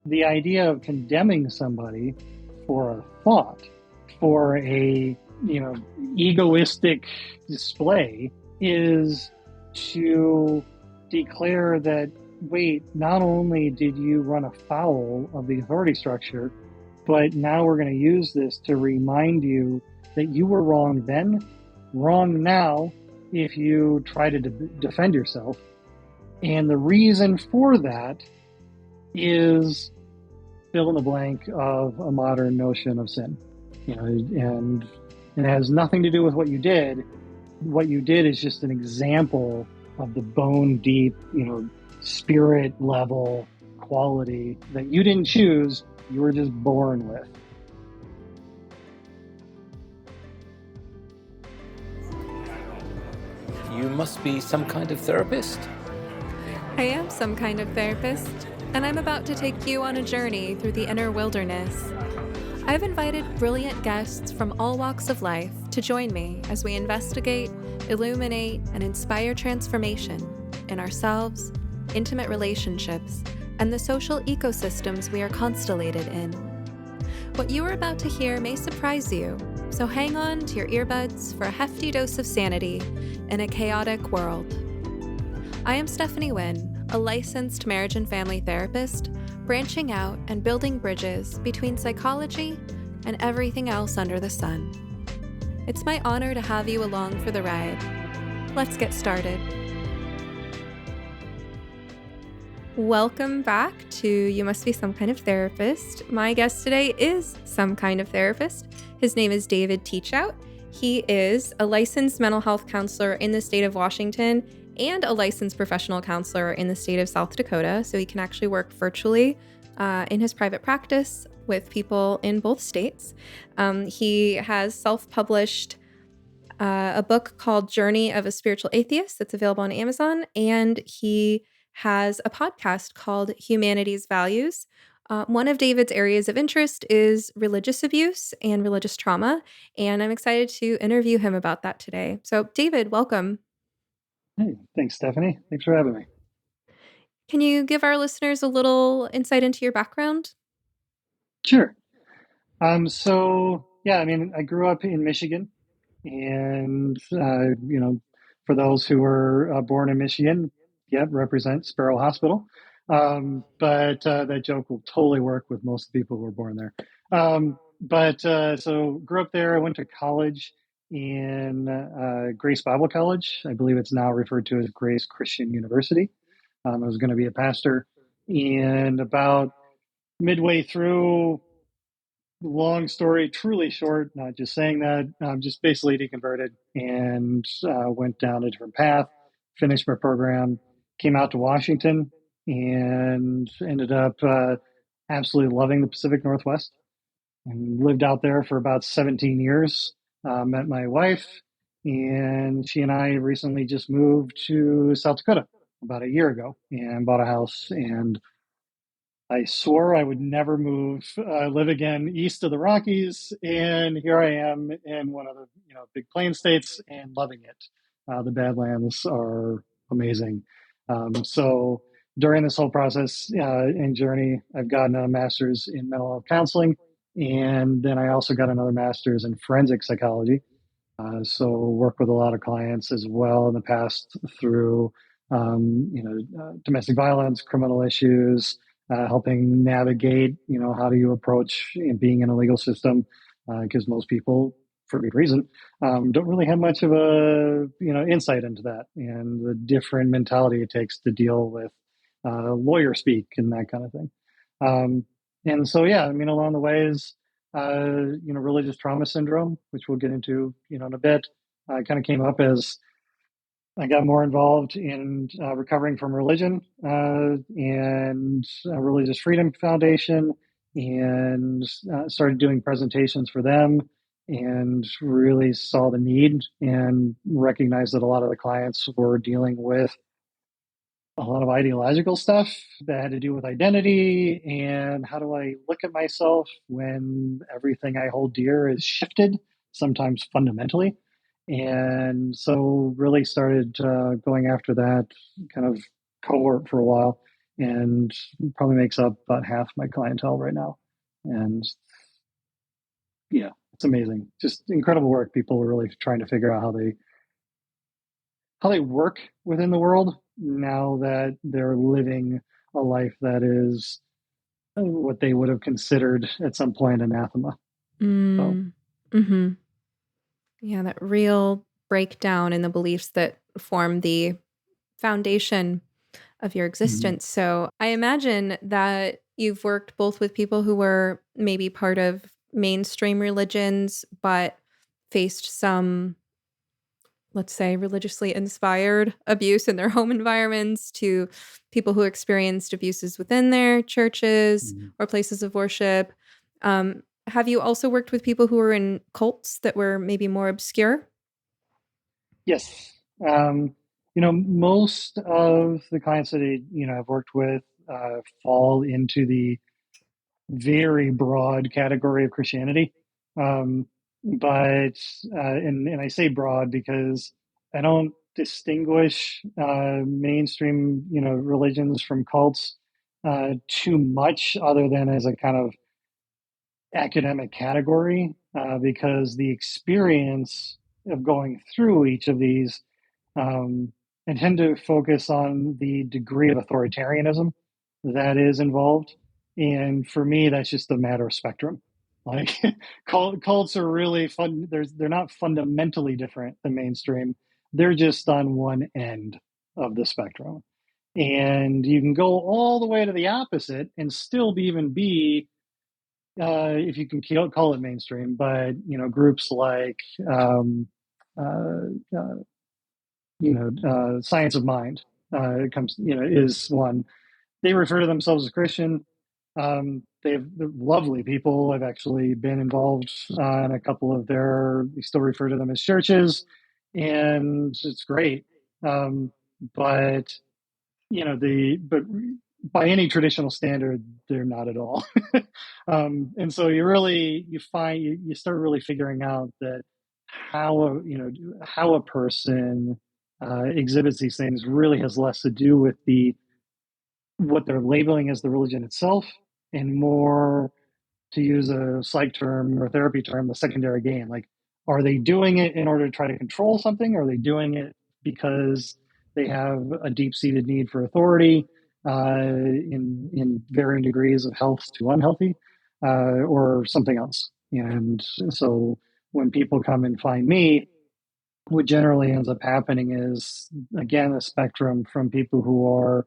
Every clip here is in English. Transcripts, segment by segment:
the idea of condemning somebody for a thought, for a, egoistic display is to declare that, wait, not only did you run afoul of the authority structure, but now we're going to use this to remind you that you were wrong then, wrong now if you try to defend yourself. And the reason for that is fill in the blank of a modern notion of sin. And it has nothing to do with what you did. What you did is just an example of the bone deep, spirit level quality that you didn't choose, you were just born with. You must be some kind of therapist? I am some kind of therapist, and I'm about to take you on a journey through the inner wilderness. I've invited brilliant guests from all walks of life to join me as we investigate, illuminate, and inspire transformation in ourselves, intimate relationships, and the social ecosystems we are constellated in. What you are about to hear may surprise you, so hang on to your earbuds for a hefty dose of sanity in a chaotic world. I am Stephanie Wynn, a licensed marriage and family therapist, branching out and building bridges between psychology and everything else under the sun. It's my honor to have you along for the ride. Let's get started. Welcome back to You Must Be Some Kind of Therapist. My guest today is some kind of therapist. His name is David Teachout. He is a licensed mental health counselor in the state of Washington and a licensed professional counselor in the state of South Dakota, so he can actually work virtually in his private practice with people in both states. He has self-published a book called Journey of a Spiritual Atheist that's available on Amazon, and he has a podcast called Humanity's Values. One of David's areas of interest is religious abuse and religious trauma, and I'm excited to interview him about that today. So, David, welcome. Hey, thanks, Stephanie. Thanks for having me. Can you give our listeners a little insight into your background? Sure. I grew up in Michigan, and for those who were born in Michigan, represent Sparrow Hospital. But that joke will totally work with most people who were born there. So grew up there. I went to college in Grace Bible College. I believe it's now referred to as Grace Christian University. I was going to be a pastor, and about midway through, long story, truly short, not just saying that, just basically deconverted and went down a different path, finished my program, came out to Washington, and ended up absolutely loving the Pacific Northwest and lived out there for about 17 years. Met my wife, and she and I recently just moved to South Dakota about a year ago and bought a house. And I swore I would never live again east of the Rockies, and here I am in one of the big plain states and loving it. The Badlands are amazing. So during this whole process and journey, I've gotten a master's in mental health counseling, and then I also got another master's in forensic psychology. So work with a lot of clients as well in the past through domestic violence, criminal issues, helping navigate, how do you approach being in a legal system, because most people, for good reason, don't really have much of a, insight into that and the different mentality it takes to deal with lawyer speak and that kind of thing. Along the ways, religious trauma syndrome, which we'll get into, in a bit, kind of came up as I got more involved in recovering from religion and Religious Freedom Foundation, and started doing presentations for them, and really saw the need and recognized that a lot of the clients were dealing with a lot of ideological stuff that had to do with identity and how do I look at myself when everything I hold dear is shifted, sometimes fundamentally. And so really started going after that kind of cohort for a while, and probably makes up about half my clientele right now. And yeah, it's amazing. Just incredible work. People are really trying to figure out how they work within the world now that they're living a life that is what they would have considered at some point anathema. So, Mm. Mm-hmm. Yeah, that real breakdown in the beliefs that form the foundation of your mhm. existence. So I imagine that you've worked both with people who were maybe part of mainstream religions, but faced some, let's say, religiously inspired abuse in their home environments, to people who experienced abuses within their churches Mhm. or places of worship. Have you also worked with people who were in cults that were maybe more obscure? Yes. Um, most of the clients that I've worked with fall into the very broad category of Christianity. Um, and I say broad because I don't distinguish mainstream, religions from cults too much, other than as a kind of academic category, because the experience of going through each of these, um, I tend to focus on the degree of authoritarianism that is involved. And for me, that's just a matter of spectrum. Like cults are really fun. They're not fundamentally different than mainstream. They're just on one end of the spectrum. And you can go all the way to the opposite and still be if you can call it mainstream, but groups like uh, uh, Science of Mind it comes is one. They refer to themselves as Christian. They're lovely people. I've actually been involved in a couple of their. They still refer to them as churches, and it's great. But the but by any traditional standard, they're not at all. And so you start really figuring out that how a person exhibits these things really has less to do with the what they're labeling as the religion itself, and more, to use a psych term or therapy term, the secondary gain. Like, are they doing it in order to try to control something? Or are they doing it because they have a deep seated need for authority in varying degrees of health to unhealthy, or something else? And so when people come and find me, what generally ends up happening is, again, a spectrum from people who are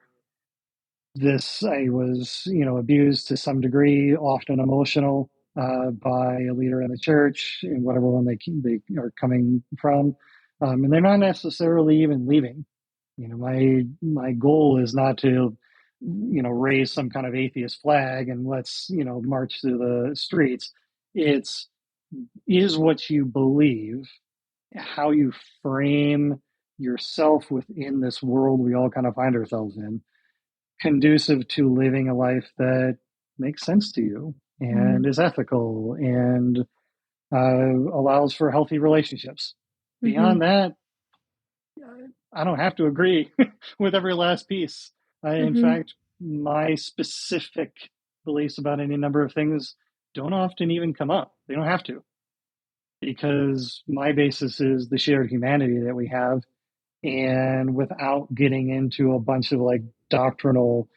I was, abused to some degree, often emotional, by a leader in the church, in whatever one they are coming from, and they're not necessarily even leaving. My goal is not to, raise some kind of atheist flag and let's march through the streets. It's is what you believe, how you frame yourself within this world we all kind of find ourselves in, conducive to living a life that makes sense to you and Mm. is ethical and allows for healthy relationships. Mm-hmm. Beyond that, I don't have to agree with every last piece. In Mm-hmm. fact, my specific beliefs about any number of things don't often even come up. They don't have to, because my basis is the shared humanity that we have, and without getting into a bunch of like doctrinal,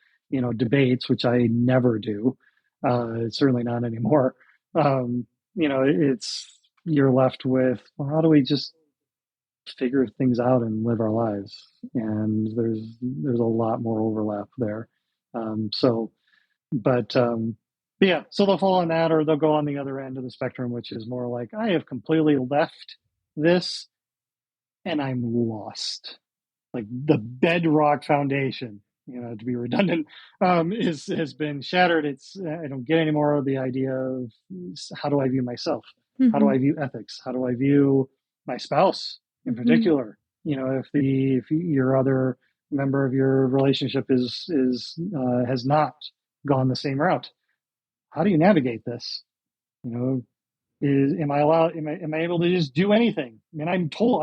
debates, which I never do, certainly not anymore. It's you're left with, well, how do we just figure things out and live our lives? And there's a lot more overlap there. So, but yeah, so they'll fall on that, or they'll go on the other end of the spectrum, which is more like, I have completely left this and I'm lost. Like the bedrock foundation, to be redundant, is has been shattered. I don't get any more of the idea of, how do I view myself? How do Mm-hmm. I view ethics? How do I view my spouse in Mm-hmm. particular? If your other member of your relationship is has not gone the same route, how do you navigate this? You know, am I allowed? Am I able to just do anything? I mean, I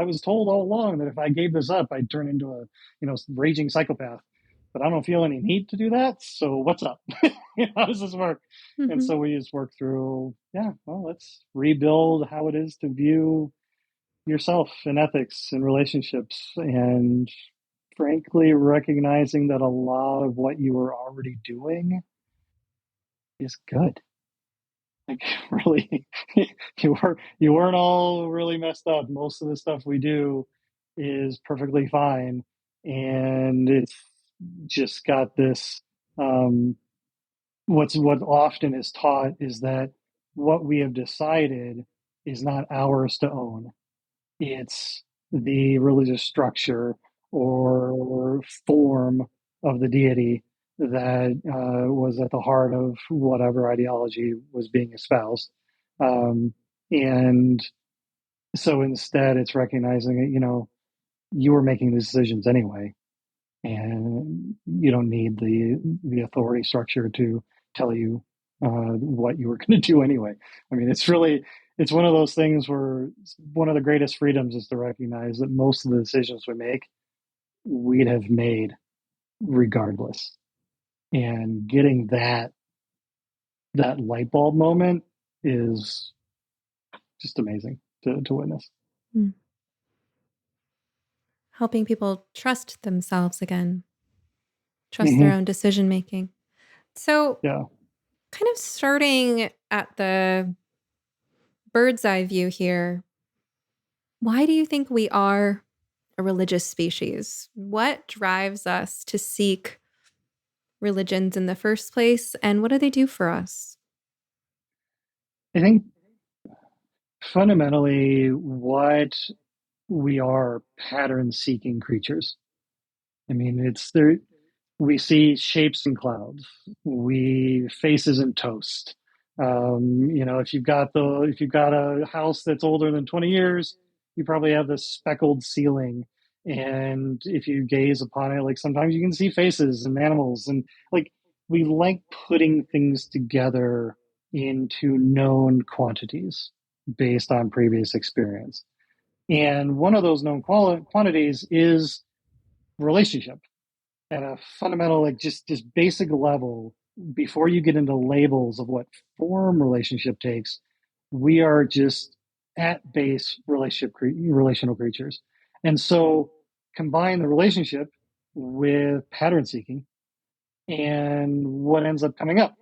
was told all along that if I gave this up, I'd turn into a raging psychopath. but I don't feel any need to do that. So what's up? How does this work? And Hmm. so we just work through, yeah, well, let's rebuild how it is to view yourself and ethics and relationships. And frankly, recognizing that a lot of what you were already doing is good. Like really, you weren't all really messed up. Most of the stuff we do is perfectly fine, and it's just got this. Um, what often is taught is that what we have decided is not ours to own. It's the religious structure or form of the deity that was at the heart of whatever ideology was being espoused. Um, and so instead, it's recognizing that, you were making the decisions anyway, and you don't need the authority structure to tell you what you were going to do anyway. I mean, it's one of those things where one of the greatest freedoms is to recognize that most of the decisions we make, we'd have made regardless. And getting that light bulb moment is just amazing to witness. Mm. Helping people trust themselves again, trust their Mm-hmm. own decision making. So, Yeah. kind of starting at the bird's eye view here, why do you think we are a religious species? What drives us to seek religions in the first place, and what do they do for us? I think fundamentally what we are pattern seeking creatures. I mean, it's there. We see shapes in clouds. We faces in toast. If you've got a house that's older than 20 years, you probably have this speckled ceiling. And if you gaze upon it, like sometimes you can see faces and animals, and like we like putting things together into known quantities based on previous experience. And one of those known quantities is relationship at a fundamental, like just basic level. Before you get into labels of what form relationship takes, we are just at base relational creatures. And so combine the relationship with pattern seeking, and what ends up coming up?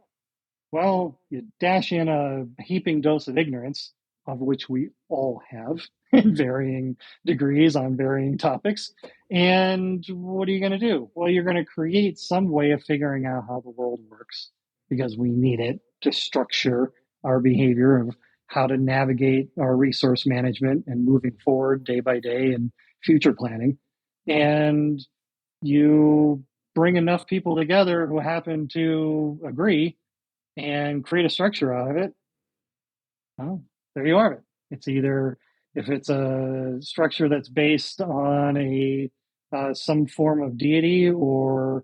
Well, you dash in a heaping dose of ignorance, of which we all have in varying degrees on varying topics. And what are you going to do? Well, you're going to create some way of figuring out how the world works because we need it to structure our behavior of how to navigate our resource management and moving forward day by day and future planning. And you bring enough people together who happen to agree and create a structure out of it. Well, there you are. It's either, if it's a structure that's based on a some form of deity or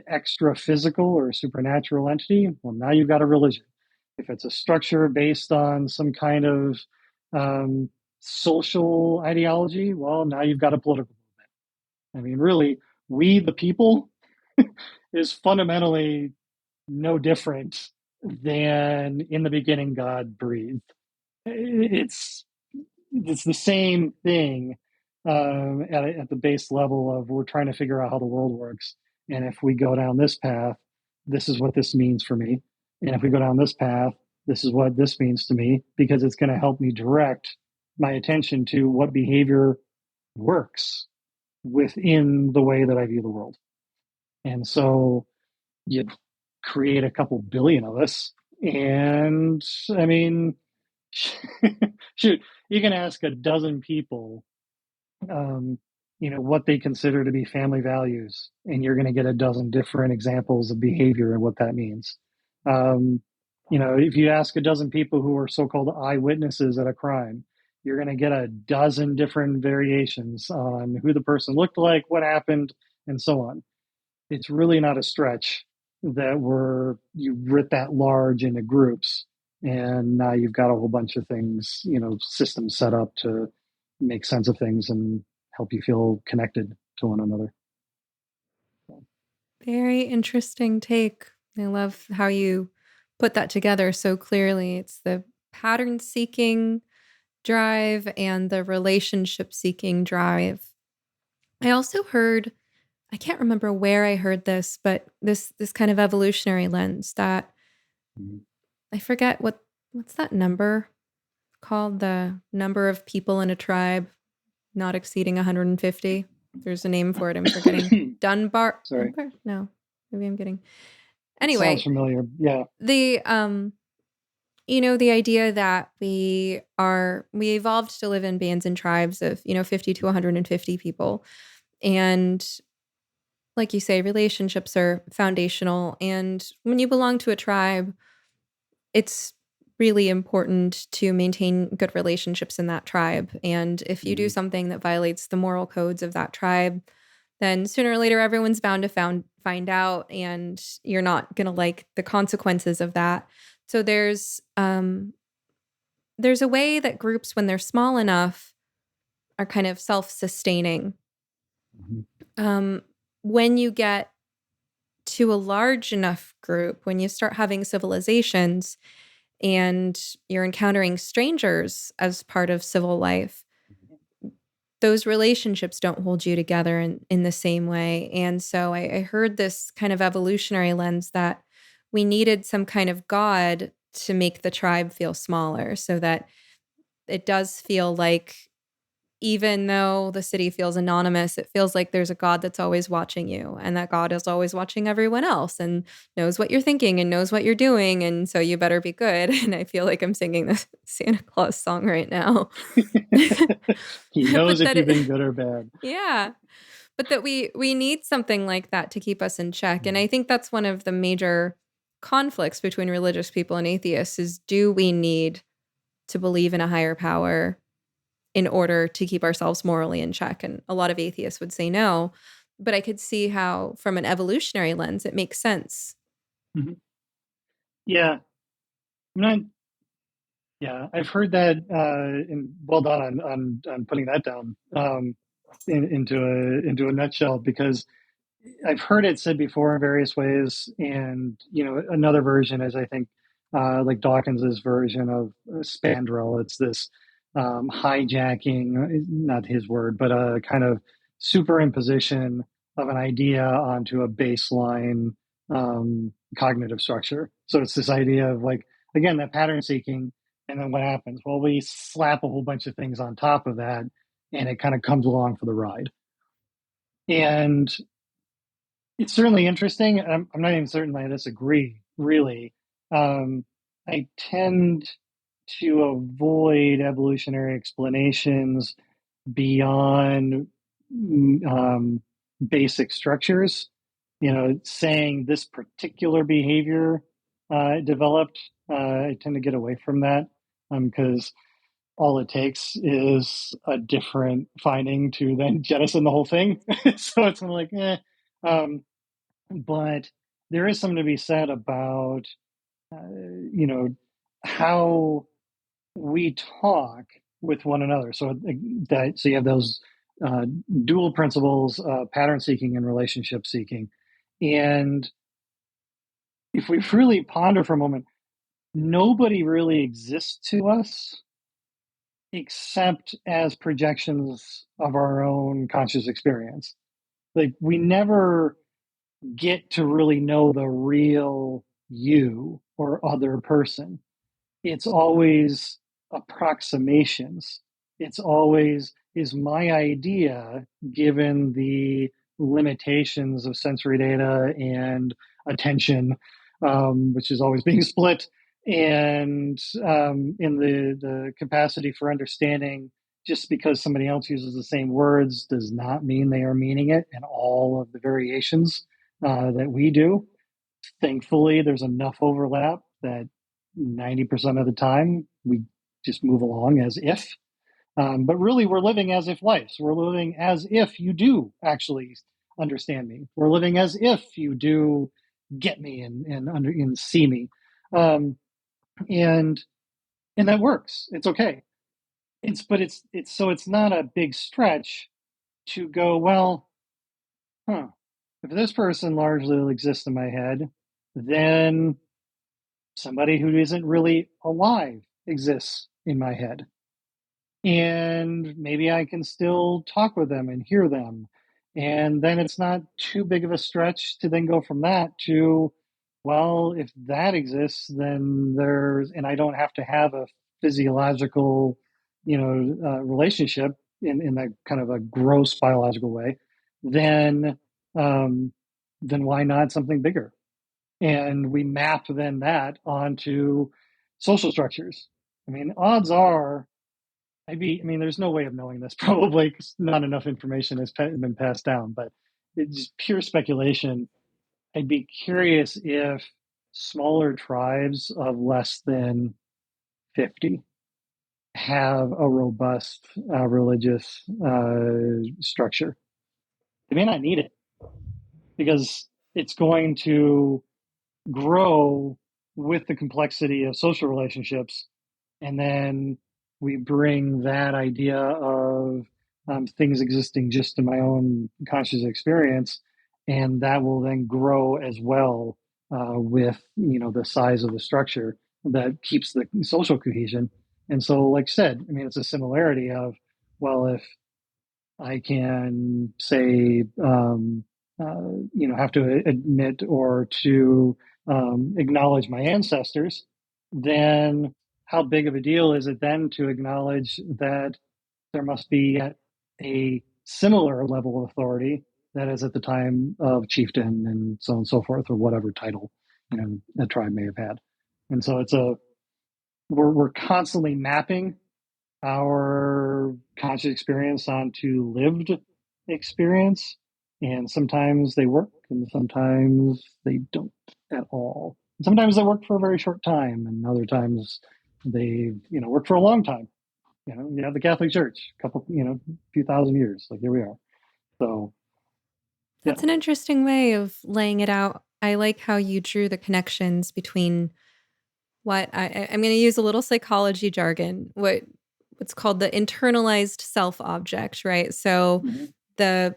extra physical or supernatural entity, well, now you've got a religion. If it's a structure based on some kind of um, social ideology, well, now you've got a political movement. I mean, really, we the people is fundamentally no different than in the beginning God breathed. It's it's the same thing at the base level of we're trying to figure out how the world works. And if we go down this path, this is what this means for me. And if we go down this path, this is what this means to me because it's going to help me direct my attention to what behavior works within the way that I view the world. And so you create a couple billion of us. And I mean, shoot, you can ask a dozen people, um, what they consider to be family values, and you're going to get a dozen different examples of behavior and what that means. Um, if you ask a dozen people who are so-called eyewitnesses at a crime, you're going to get a dozen different variations on who the person looked like, what happened, and so on. It's really not a stretch that you writ that large into groups, and now you've got a whole bunch of things, systems set up to make sense of things and help you feel connected to one another. Very interesting take. I love how you put that together so clearly. It's the pattern seeking drive and the relationship seeking drive. I also heard, I can't remember where I heard this, but this kind of evolutionary lens that Mhm. I forget what's that number called? The number of people in a tribe not exceeding 150. There's a name for it. I'm forgetting. Dunbar. Sorry, Dunbar? No, maybe I'm getting. it sounds Anyway, familiar. Yeah. the the idea that we evolved to live in bands and tribes of 50 to 150 people, and like you say, relationships are foundational. And when you belong to a tribe, it's really important to maintain good relationships in that tribe. And if you do Mhm. something that violates the moral codes of that tribe, then sooner or later everyone's bound to find out, and you're not going to like the consequences of that. So there's a way that groups, when they're small enough, are kind of self-sustaining. Mhm. Um, when you get to a large enough group, when you start having civilizations and you're encountering strangers as part of civil life, those relationships don't hold you together in the same way. And so I heard this kind of evolutionary lens that we needed some kind of God to make the tribe feel smaller, so that it does feel like, even though the city feels anonymous, it feels like there's a God that's always watching you, and that God is always watching everyone else and knows what you're thinking and knows what you're doing. And so you better be good. And I feel like I'm singing this Santa Claus song right now. He knows But if that you've been it, good or bad. yeah, but that we need something like that to keep us in check. And I think that's one of the major conflicts between religious people and atheists is, do we need to believe in a higher power in order to keep ourselves morally in check? And a lot of atheists would say no. But I could see how, from an evolutionary lens, it makes sense. Mhm. Yeah, I'm not. Yeah, I've heard that. And well done on putting that down into a nutshell, because I've heard it said before in various ways, and another version is, I think, like Dawkins's version of spandrel. It's this hijacking, not his word, but a kind of superimposition of an idea onto a baseline cognitive structure. So it's this idea of, like, again, that pattern seeking, and then what happens? Well, we slap a whole bunch of things on top of that, and it kind of comes along for the ride. And it's certainly interesting. I'm not even certain I disagree, really. Um, I tend to avoid evolutionary explanations beyond basic structures. Saying this particular behavior developed, I tend to get away from that, because all it takes is a different finding to then jettison the whole thing. So it's kind of like, eh. Um, but there is something to be said about you know how we talk with one another. So you have those uh, dual principles, pattern seeking and relationship seeking. And if we really ponder for a moment, nobody really exists to us except as projections of our own conscious experience. Like, we never get to really know the real you or other person. It's always approximations. It's always, is my idea, given the limitations of sensory data and attention, which is always being split, and in the capacity for understanding. Just because somebody else uses the same words does not mean they are meaning it in all of the variations that we do. Thankfully, there's enough overlap that 90% of the time we just move along as if. But really, we're living as if life. So we're living as if you do actually understand me. We're living as if you do get me and see me. Um, and and that works. It's okay. It's not a big stretch to go, well, huh. if this person largely exists in my head, then somebody who isn't really alive exists in my head. And maybe I can still talk with them and hear them. And then it's not too big of a stretch to then go from that to, well, if that exists, then and I don't have to have a physiological, relationship in that kind of a gross biological way, then, um, then why not something bigger? And we map then that onto social structures. I mean, odds are there's no way of knowing this probably because not enough information has been passed down, but it's pure speculation. I'd be curious if smaller tribes of less than 50 have a robust religious structure. They may not need it because it's going to grow with the complexity of social relationships. And then we bring that idea of things existing just in my own conscious experience, and that will then grow as well with the size of the structure that keeps the social cohesion. And so, like I said, it's a similarity of, well, if I can say, have to admit or to acknowledge my ancestors, then how big of a deal is it then to acknowledge that there must be a similar level of authority that is at the time of chieftain and so on and so forth, or whatever title a tribe may have had. And so we're constantly mapping our conscious experience onto lived experience. And sometimes they work and sometimes they don't at all. And sometimes they work for a very short time and other times they, work for a long time. You have the Catholic Church, few thousand years, like here we are. So, yeah. That's an interesting way of laying it out. I like how you drew the connections between I'm going to use a little psychology jargon, what's called the internalized self object, right? So Mm-hmm. the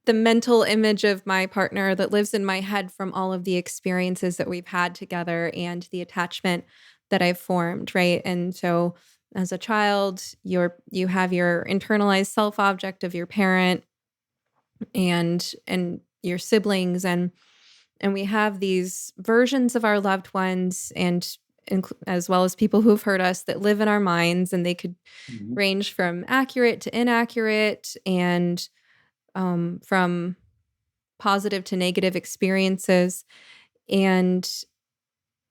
the mental image of my partner that lives in my head from all of the experiences that we've had together and the attachment that I've formed, right? And so as a child, you have your internalized self object of your parent and your siblings, and we have these versions of our loved ones and as well as people who've hurt us that live in our minds, and they could Mm-hmm. range from accurate to inaccurate and from positive to negative experiences, and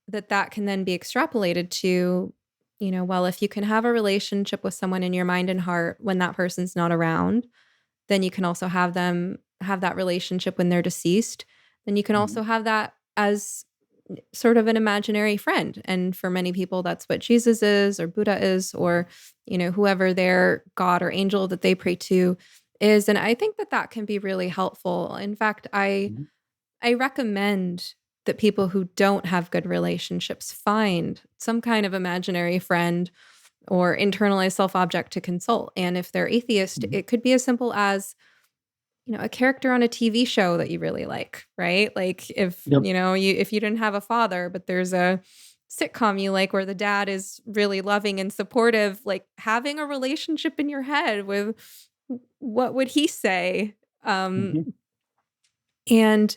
that can then be extrapolated to, well, if you can have a relationship with someone in your mind and heart when that person's not around, then you can also have them have that relationship when they're deceased. Then you can Mm-hmm. also have that as sort of an imaginary friend. And for many people, that's what Jesus is, or Buddha is, or, whoever their God or angel that they pray to is. And I think that can be really helpful. In fact, Mm-hmm. I recommend that people who don't have good relationships find some kind of imaginary friend or internalized self object to consult. And if they're atheist, Mm-hmm. it could be as simple as, a character on a TV show that you really like, right? Like if, Yep. if you didn't have a father, but there's a sitcom you like where the dad is really loving and supportive, like having a relationship in your head with what would he say? Um, Mm-hmm. and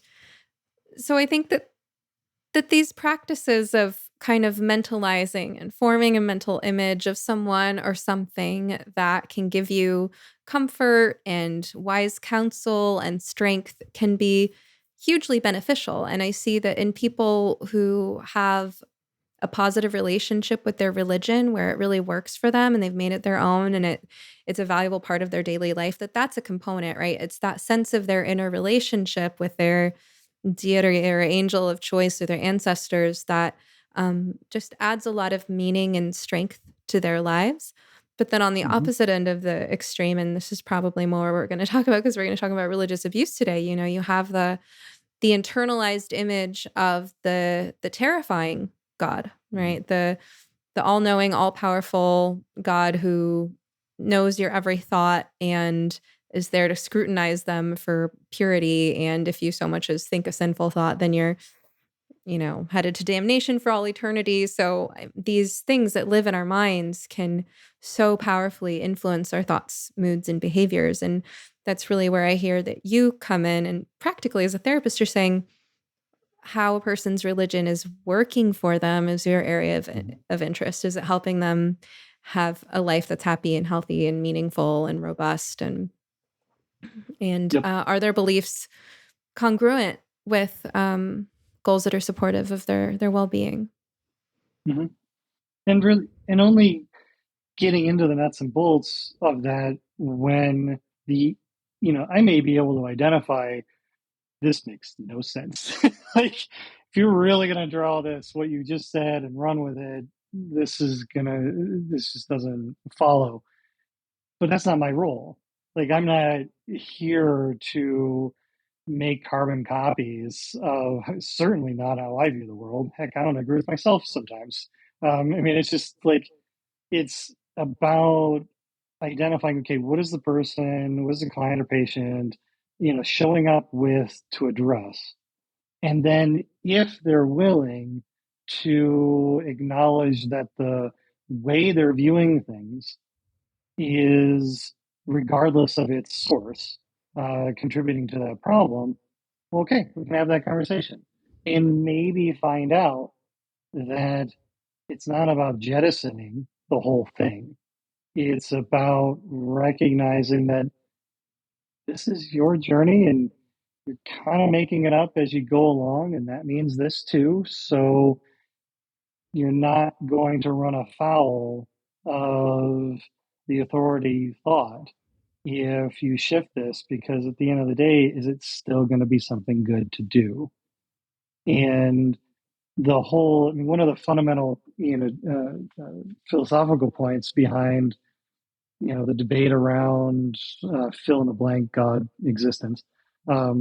so I think that these practices of kind of mentalizing and forming a mental image of someone or something that can give you comfort and wise counsel and strength can be hugely beneficial. And I see that in people who have a positive relationship with their religion where it really works for them and they've made it their own and it's a valuable part of their daily life, that's a component, right? It's that sense of their inner relationship with their deity or angel of choice or their ancestors that just adds a lot of meaning and strength to their lives. But then on the Mm-hmm. opposite end of the extreme, and this is probably more we're going to talk about because we're going to talk about religious abuse today, you have the internalized image of the terrifying God, right? The all-knowing, all-powerful God who knows your every thought and is there to scrutinize them for purity. And if you so much as think a sinful thought, then you're, headed to damnation for all eternity. So these things that live in our minds can so powerfully influence our thoughts, moods, and behaviors. And that's really where I hear that you come in. And practically as a therapist, you're saying how a person's religion is working for them is your area of interest. Is it helping them have a life that's happy and healthy and meaningful and robust? And Yep. are their beliefs congruent with goals that are supportive of their well-being? Mm-hmm. And only getting into the nuts and bolts of that when I may be able to identify this makes no sense. Like, if you're really going to draw this, what you just said, and run with it, this just doesn't follow. But that's not my role. Like, I'm not here to make carbon copies of, certainly not how I view the world. Heck, I don't agree with myself sometimes. It's just like, it's about identifying, okay, what is the person, what is the client or patient, showing up with to address. And then if they're willing to acknowledge that the way they're viewing things is, regardless of its source, contributing to that problem, well, okay, we can have that conversation and maybe find out that it's not about jettisoning the whole thing. It's about recognizing that this is your journey and you're kind of making it up as you go along, and that means this too. So you're not going to run afoul of the authority thought if you shift this, because at the end of the day, is it still going to be something good to do? And one of the fundamental, philosophical points behind, the debate around fill in the blank God existence. I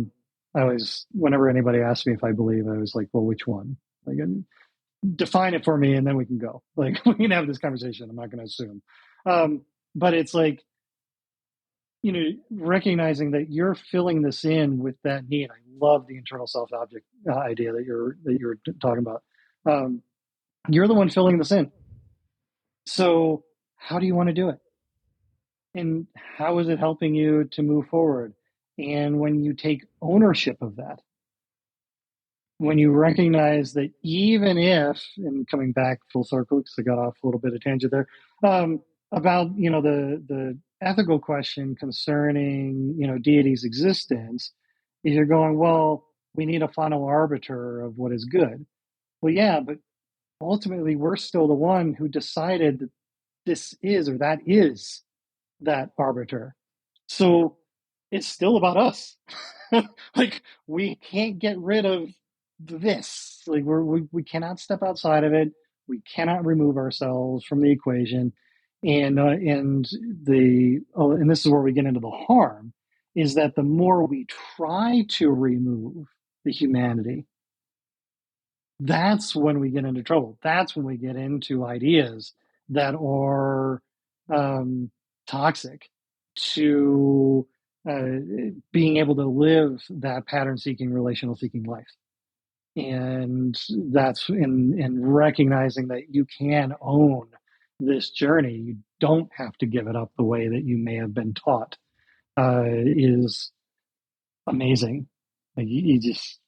always, whenever anybody asks me if I believe, I was like, well, which one? Like, define it for me, and then we can go. Like, we can have this conversation. I'm not going to assume. But it's like, recognizing that you're filling this in with that need. I love the internal self-object idea that you're talking about. You're the one filling this in. So how do you want to do it? And how is it helping you to move forward? And when you take ownership of that, when you recognize that, even if, and coming back full circle, because I got off a little bit of tangent there, about, the ethical question concerning, deity's existence, is you're going, well, we need a final arbiter of what is good. Well, yeah, but ultimately we're still the one who decided that this is, or that is, that arbiter. So it's still about us. Like, we can't get rid of this. Like, we cannot step outside of it. We cannot remove ourselves from the equation. And this is where we get into the harm, is that the more we try to remove the humanity, that's when we get into trouble. That's when we get into ideas that are toxic to being able to live that pattern seeking, relational seeking life. And that's in recognizing that you can own this journey. You don't have to give it up the way that you may have been taught, is amazing. Like, you just,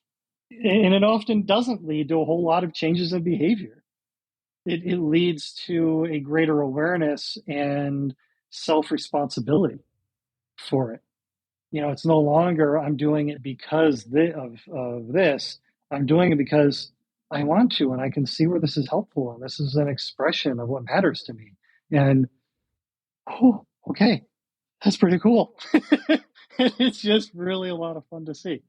and it often doesn't lead to a whole lot of changes in behavior. It leads to a greater awareness and self-responsibility for it. It's no longer, I'm doing it because of this. I'm doing it because I want to, and I can see where this is helpful, and this is an expression of what matters to me. And, oh, okay, that's pretty cool. It's just really a lot of fun to see.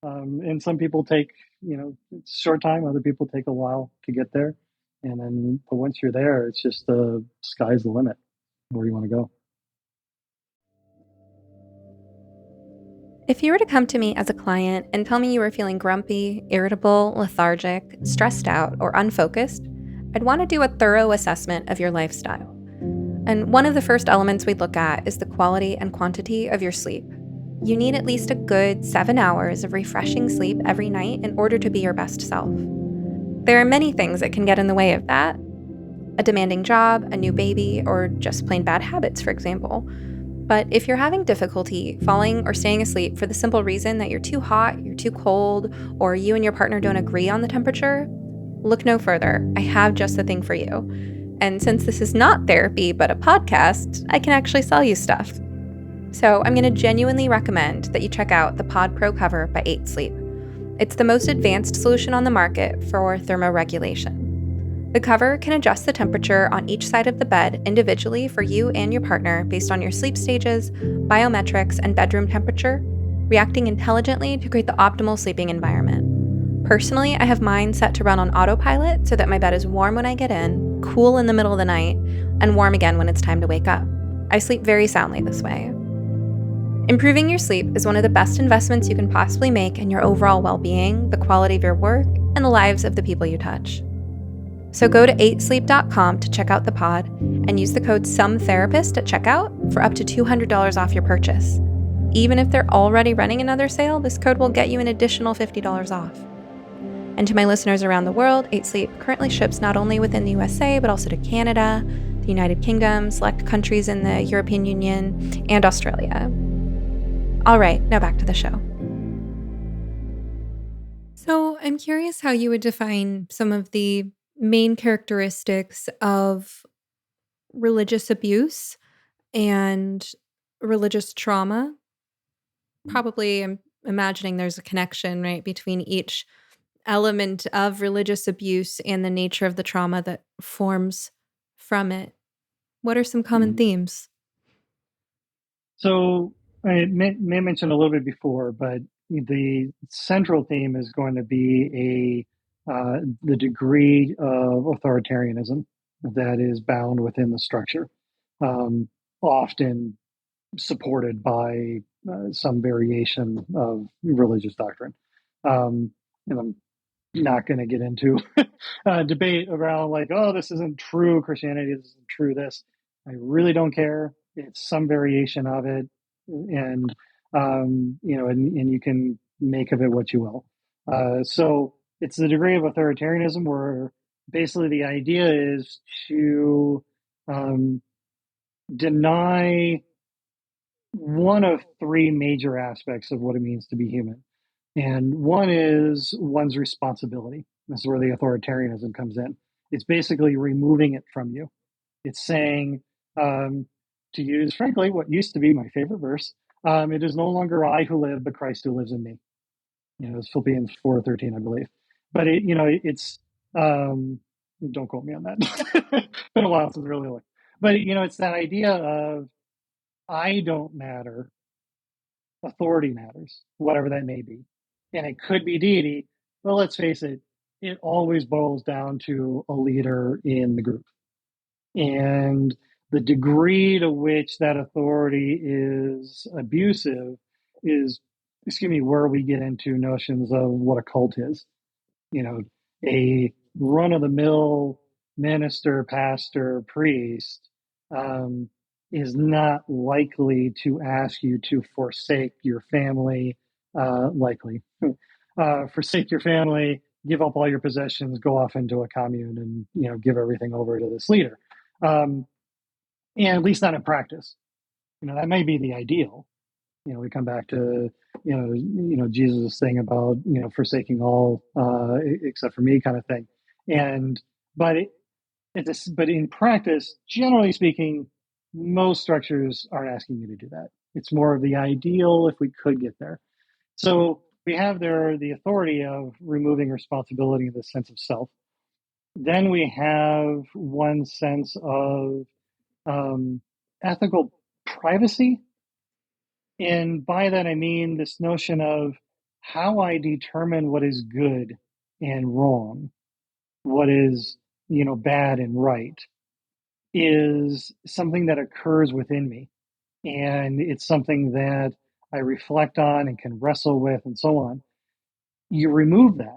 And some people take, it's a short time. Other people take a while to get there. And then, but once you're there, it's just the sky's the limit where you want to go. If you were to come to me as a client and tell me you were feeling grumpy, irritable, lethargic, stressed out, or unfocused, I'd want to do a thorough assessment of your lifestyle. And one of the first elements we look at is the quality and quantity of your sleep. You need at least a good 7 hours of refreshing sleep every night in order to be your best self. There are many things that can get in the way of that: a demanding job, a new baby, or just plain bad habits, for example. But if you're having difficulty falling or staying asleep for the simple reason that you're too hot, you're too cold, or you and your partner don't agree on the temperature, look no further. I have just the thing for you. And since this is not therapy but a podcast, I can actually sell you stuff. So I'm going to genuinely recommend that you check out the Pod Pro cover by 8 Sleep. It's the most advanced solution on the market for thermoregulation. The cover can adjust the temperature on each side of the bed individually for you and your partner based on your sleep stages, biometrics, and bedroom temperature, reacting intelligently to create the optimal sleeping environment. Personally, I have mine set to run on autopilot so that my bed is warm when I get in, cool in the middle of the night, and warm again when it's time to wake up. I sleep very soundly this way. Improving your sleep is one of the best investments you can possibly make in your overall well-being, the quality of your work, and the lives of the people you touch. So go to 8sleep.com to check out the pod and use the code SOMETHERAPIST at checkout for up to $200 off your purchase. Even if they're already running another sale, this code will get you an additional $50 off. And to my listeners around the world, 8Sleep currently ships not only within the USA, but also to Canada, the United Kingdom, select countries in the European Union, and Australia. All right, now back to the show. So I'm curious how you would define some of the main characteristics of religious abuse and religious trauma. Probably I'm imagining there's a connection, right, between each element of religious abuse and the nature of the trauma that forms from it. What are some common Mhm. themes? So I may mention a little bit before, but the central theme is going to be the degree of authoritarianism that is bound within the structure, um, often supported by some variation of religious doctrine. And I'm not going to get into debate around like, oh, this isn't true Christianity, this isn't true this. I really don't care. It's some variation of it, and and you can make of it what you will. So it's the degree of authoritarianism where basically the idea is to um, deny one of three major aspects of what it means to be human. And one is one's responsibility. This is where the authoritarianism comes in. It's basically removing it from you. It's saying, um, to use, frankly, what used to be my favorite verse, it is no longer I who live, but Christ who lives in me. It's Philippians 4:13, I believe. But it's don't quote me on that. It's been a while since I really looked. But it's that idea of I don't matter, authority matters, whatever that may be. And it could be deity, but let's face it, it always boils down to a leader in the group. And the degree to which that authority is abusive is, excuse me, where we get into notions of what a cult is. You know, a run of the mill minister, pastor, priest um, is not likely to ask you to forsake your family, forsake your family, give up all your possessions, go off into a commune, and give everything over to this leader. Um, and at least not in practice. That may be the ideal. We come back to Jesus' thing about forsaking all except for me, kind of thing. And but but in practice, generally speaking, most structures aren't asking you to do that. It's more of the ideal if we could get there. So we have there the authority of removing responsibility in the sense of self. Then we have one sense of ethical privacy. And by that, I mean this notion of how I determine what is good and wrong, what is, bad and right, is something that occurs within me. And it's something that I reflect on and can wrestle with and so on. You remove that.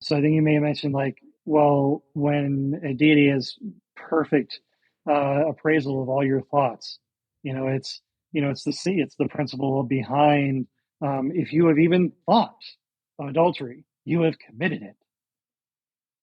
So I think you may have mentioned, like, well, when a deity is perfect appraisal of all your thoughts. It's the principle behind if you have even thought of adultery, you have committed it.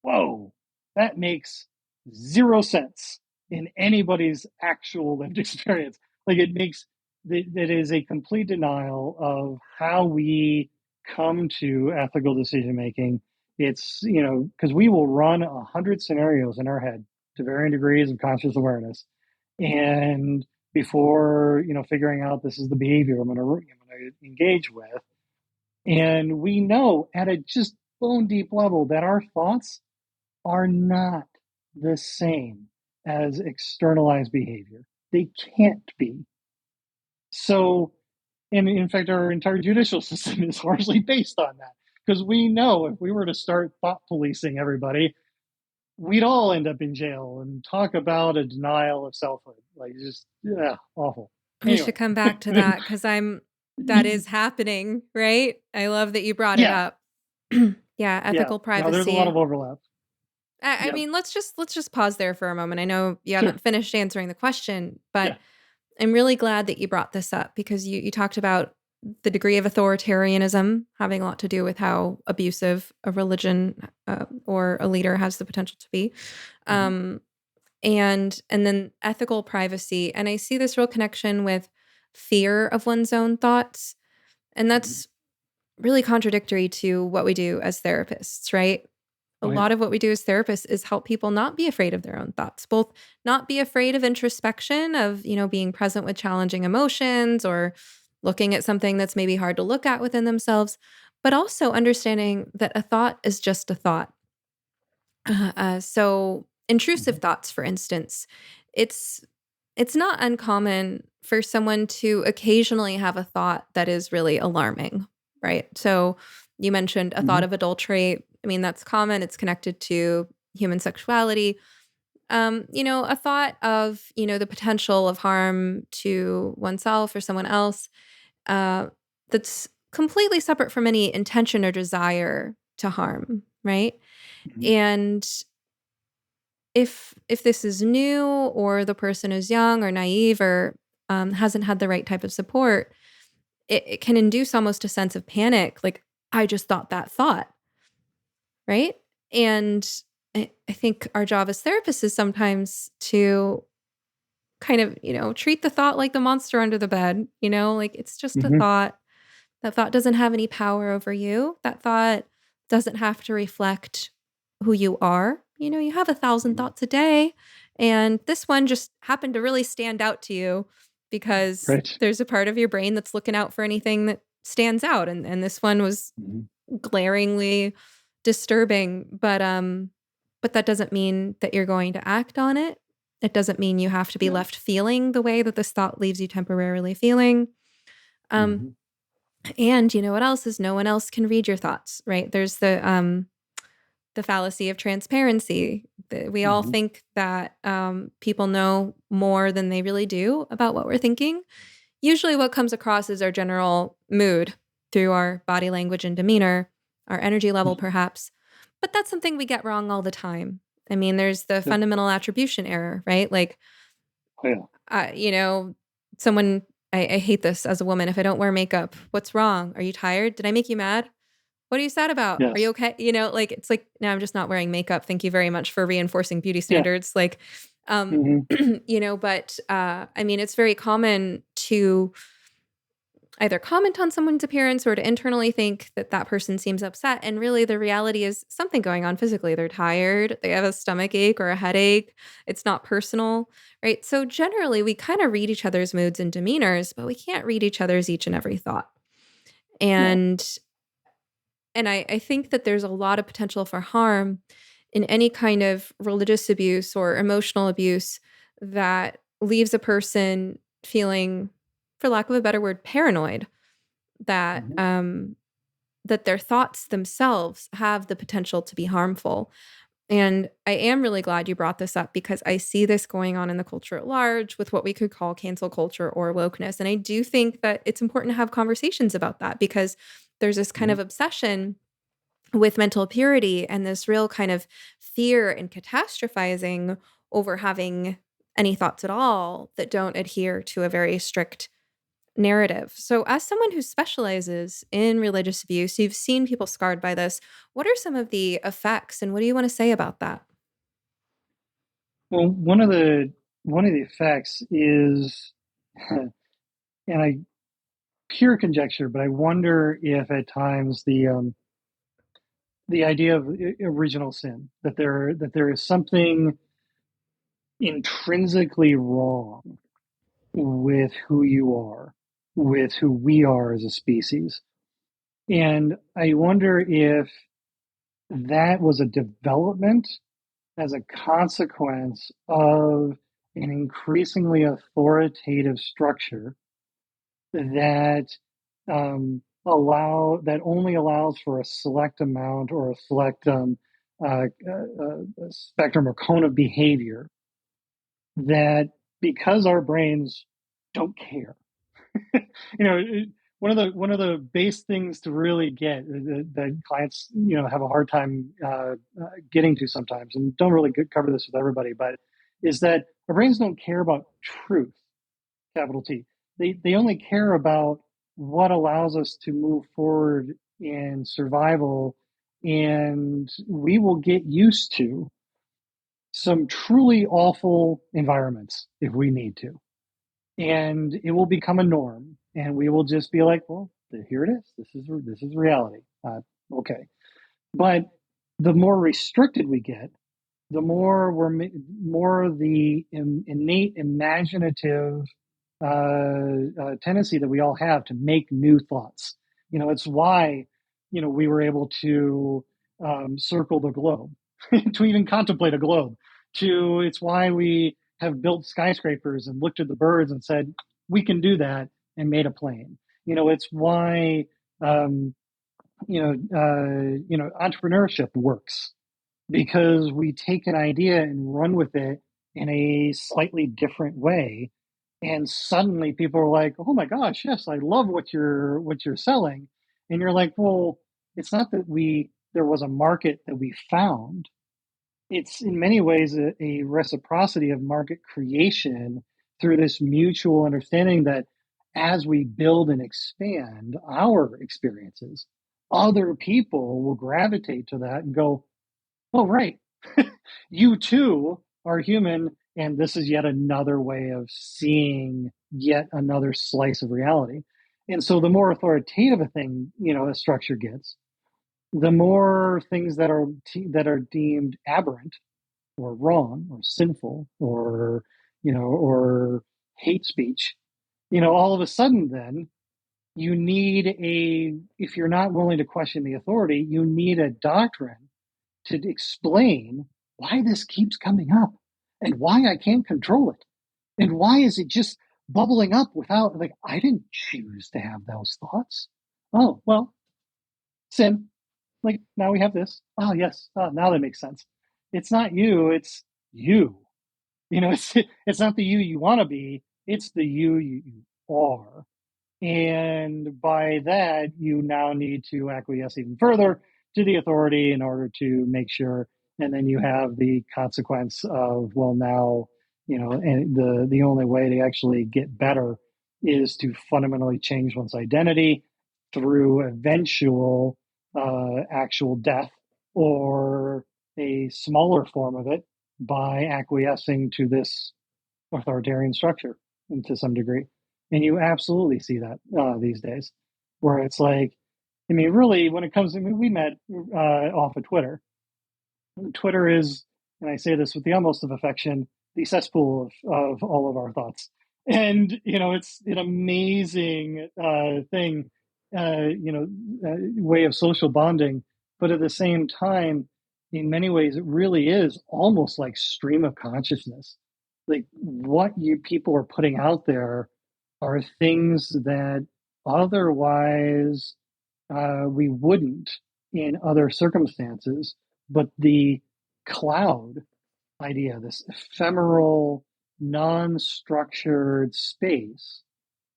Whoa, that makes zero sense in anybody's actual lived experience. Like that is a complete denial of how we come to ethical decision making. It's, because we will run 100 scenarios in our head to varying degrees of conscious awareness. And before, figuring out this is the behavior I'm going to engage with. And we know at a just bone deep level that our thoughts are not the same as externalized behavior. They can't be. So, and in fact, our entire judicial system is largely based on that. Because we know if we were to start thought policing everybody, we'd all end up in jail and talk about a denial of selfhood. Like, just, yeah, awful. We Anyway. should come back to that because that is happening, right? I love that you brought it Yeah. up. Yeah, ethical No, there's a lot of privacy. overlap. I Yep. mean, let's just pause there for a moment. I know you Sure. haven't finished answering the question, Yeah. but I'm really glad that you brought this up because you talked about the degree of authoritarianism having a lot to do with how abusive a religion or a leader has the potential to be. Mhm. Um, and then ethical privacy. And I see this real connection with fear of one's own thoughts. And Mhm. that's really contradictory to what we do as therapists, right? A Oh, yeah. lot of what we do as therapists is help people not be afraid of their own thoughts, both not be afraid of introspection, of, being present with challenging emotions or looking at something that's maybe hard to look at within themselves, but also understanding that a thought is just a thought. So intrusive Mhm. thoughts, for instance, it's it's not uncommon for someone to occasionally have a thought that is really alarming, right? So you mentioned a thought Mhm. of adultery. I mean, that's common. It's connected to human sexuality. A thought of, the potential of harm to oneself or someone else, uh, that's completely separate from any intention or desire to harm, right? Mhm. And if this is new or the person is young or naive or hasn't had the right type of support, it can induce almost a sense of panic. Like, I just thought that thought, right? And I think our job as therapists is sometimes to kind of, treat the thought like the monster under the bed, like it's just a Mhm. thought. That thought doesn't have any power over you. That thought doesn't have to reflect who you are. You have 1,000 Mhm. thoughts a day, and this one just happened to really stand out to you because Right. there's a part of your brain that's looking out for anything that stands out, and this one was Mhm. glaringly disturbing. But that doesn't mean that you're going to act on it. It doesn't mean you have to be No. left feeling the way that this thought leaves you temporarily feeling. Um, Mhm. and you know what else is no one else can read your thoughts, right? There's the fallacy of transparency. We all Mhm. think that people know more than they really do about what we're thinking. Usually, what comes across is our general mood through our body language and demeanor, our energy level, Mhm. perhaps. But that's something we get wrong all the time. I mean, there's the Yep. fundamental attribution error, right? Like, Oh, yeah. uh, you know, someone, I hate this as a woman. If I don't wear makeup, what's wrong? Are you tired? Did I make you mad? What are you sad about? Are you Yes. okay? Like, it's like, no, I'm just not wearing makeup. Thank you very much for reinforcing beauty Yeah. standards. Like, Mhm. but I mean, it's very common to either comment on someone's appearance or to internally think that that person seems upset. And really, the reality is something going on physically. They're tired, they have a stomach ache or a headache. It's not personal, right? So, generally, we kind of read each other's moods and demeanors, but we can't read each other's each and every thought. No. And I think that there's a lot of potential for harm in any kind of religious abuse or emotional abuse that leaves a person feeling, for lack of a better word, paranoid that Mhm. that their thoughts themselves have the potential to be harmful. And I am really glad you brought this up because I see this going on in the culture at large with what we could call cancel culture or wokeness. And I do think that it's important to have conversations about that because there's this kind Mhm. of obsession with mental purity and this real kind of fear and catastrophizing over having any thoughts at all that don't adhere to a very strict narrative. So, as someone who specializes in religious abuse, you've seen people scarred by this. What are some of the effects, and what do you want to say about that? Well, one of the effects is, and I pure conjecture, but I wonder if at times the idea of original sin, that there is something intrinsically wrong with who you are, with who we are as a species. And I wonder if that was a development as a consequence of an increasingly authoritative structure that that only allows for a select amount or a select spectrum or cone of behavior, that because our brains don't care. you know one of the base things to really get that clients have a hard time getting to sometimes, and don't really cover this with everybody, but is that our brains don't care about truth, capital T. They only care about what allows us to move forward in survival, and we will get used to some truly awful environments if we need to, and it will become a norm, and we will just be like, well, here it is, this is reality. Okay. But the more restricted we get, the more the innate imaginative tendency that we all have to make new thoughts. It's why we were able to circle the globe, to even contemplate a globe. It's why we have built skyscrapers and looked at the birds and said we can do that, and made a plane. It's why entrepreneurship works, because we take an idea and run with it in a slightly different way, and suddenly people are like, oh my gosh, yes, I love what you're selling. And you're like, well, it's not that there was a market that we found. It's in many ways a reciprocity of market creation through this mutual understanding that as we build and expand our experiences, other people will gravitate to that and go, oh, right. You too are human, and this is yet another way of seeing yet another slice of reality. And so the more authoritative a thing, a structure gets, the more things that are deemed aberrant or wrong or sinful or hate speech, all of a sudden then you need if you're not willing to question the authority, you need a doctrine to explain why this keeps coming up, and why I can't control it, and why is it just bubbling up without, like, I didn't choose to have those thoughts. Oh, well, sin. Like, now we have this. Oh, yes. Oh, now that makes sense. It's not you, it's you. It's not the you want to be, it's the you are. And by that, you now need to acquiesce even further to the authority in order to make sure. And then you have the consequence of, well, now, and the only way to actually get better is to fundamentally change one's identity through eventual actual death, or a smaller form of it by acquiescing to this authoritarian structure to some degree. And you absolutely see that these days, where it's like, I mean, really, when it comes to, we met off of Twitter. Twitter is, and I say this with the utmost of affection, the cesspool of all of our thoughts. And, it's an amazing thing, way of social bonding. But at the same time, in many ways, it really is almost like stream of consciousness. Like, what you people are putting out there are things that otherwise we wouldn't in other circumstances. But the cloud idea, this ephemeral, non-structured space,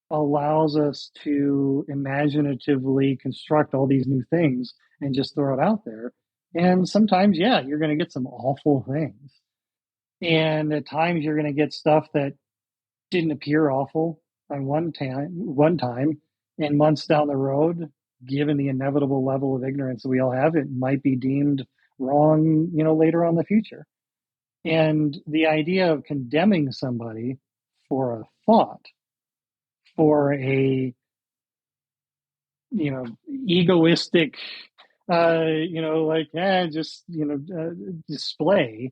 allows us to imaginatively construct all these new things and just throw it out there. And sometimes, yeah, you're going to get some awful things. And at times you're going to get stuff that didn't appear awful on one time, and months down the road, given the inevitable level of ignorance that we all have, it might be deemed wrong, later on in the future. And the idea of condemning somebody for a thought, for a, egoistic, just, display,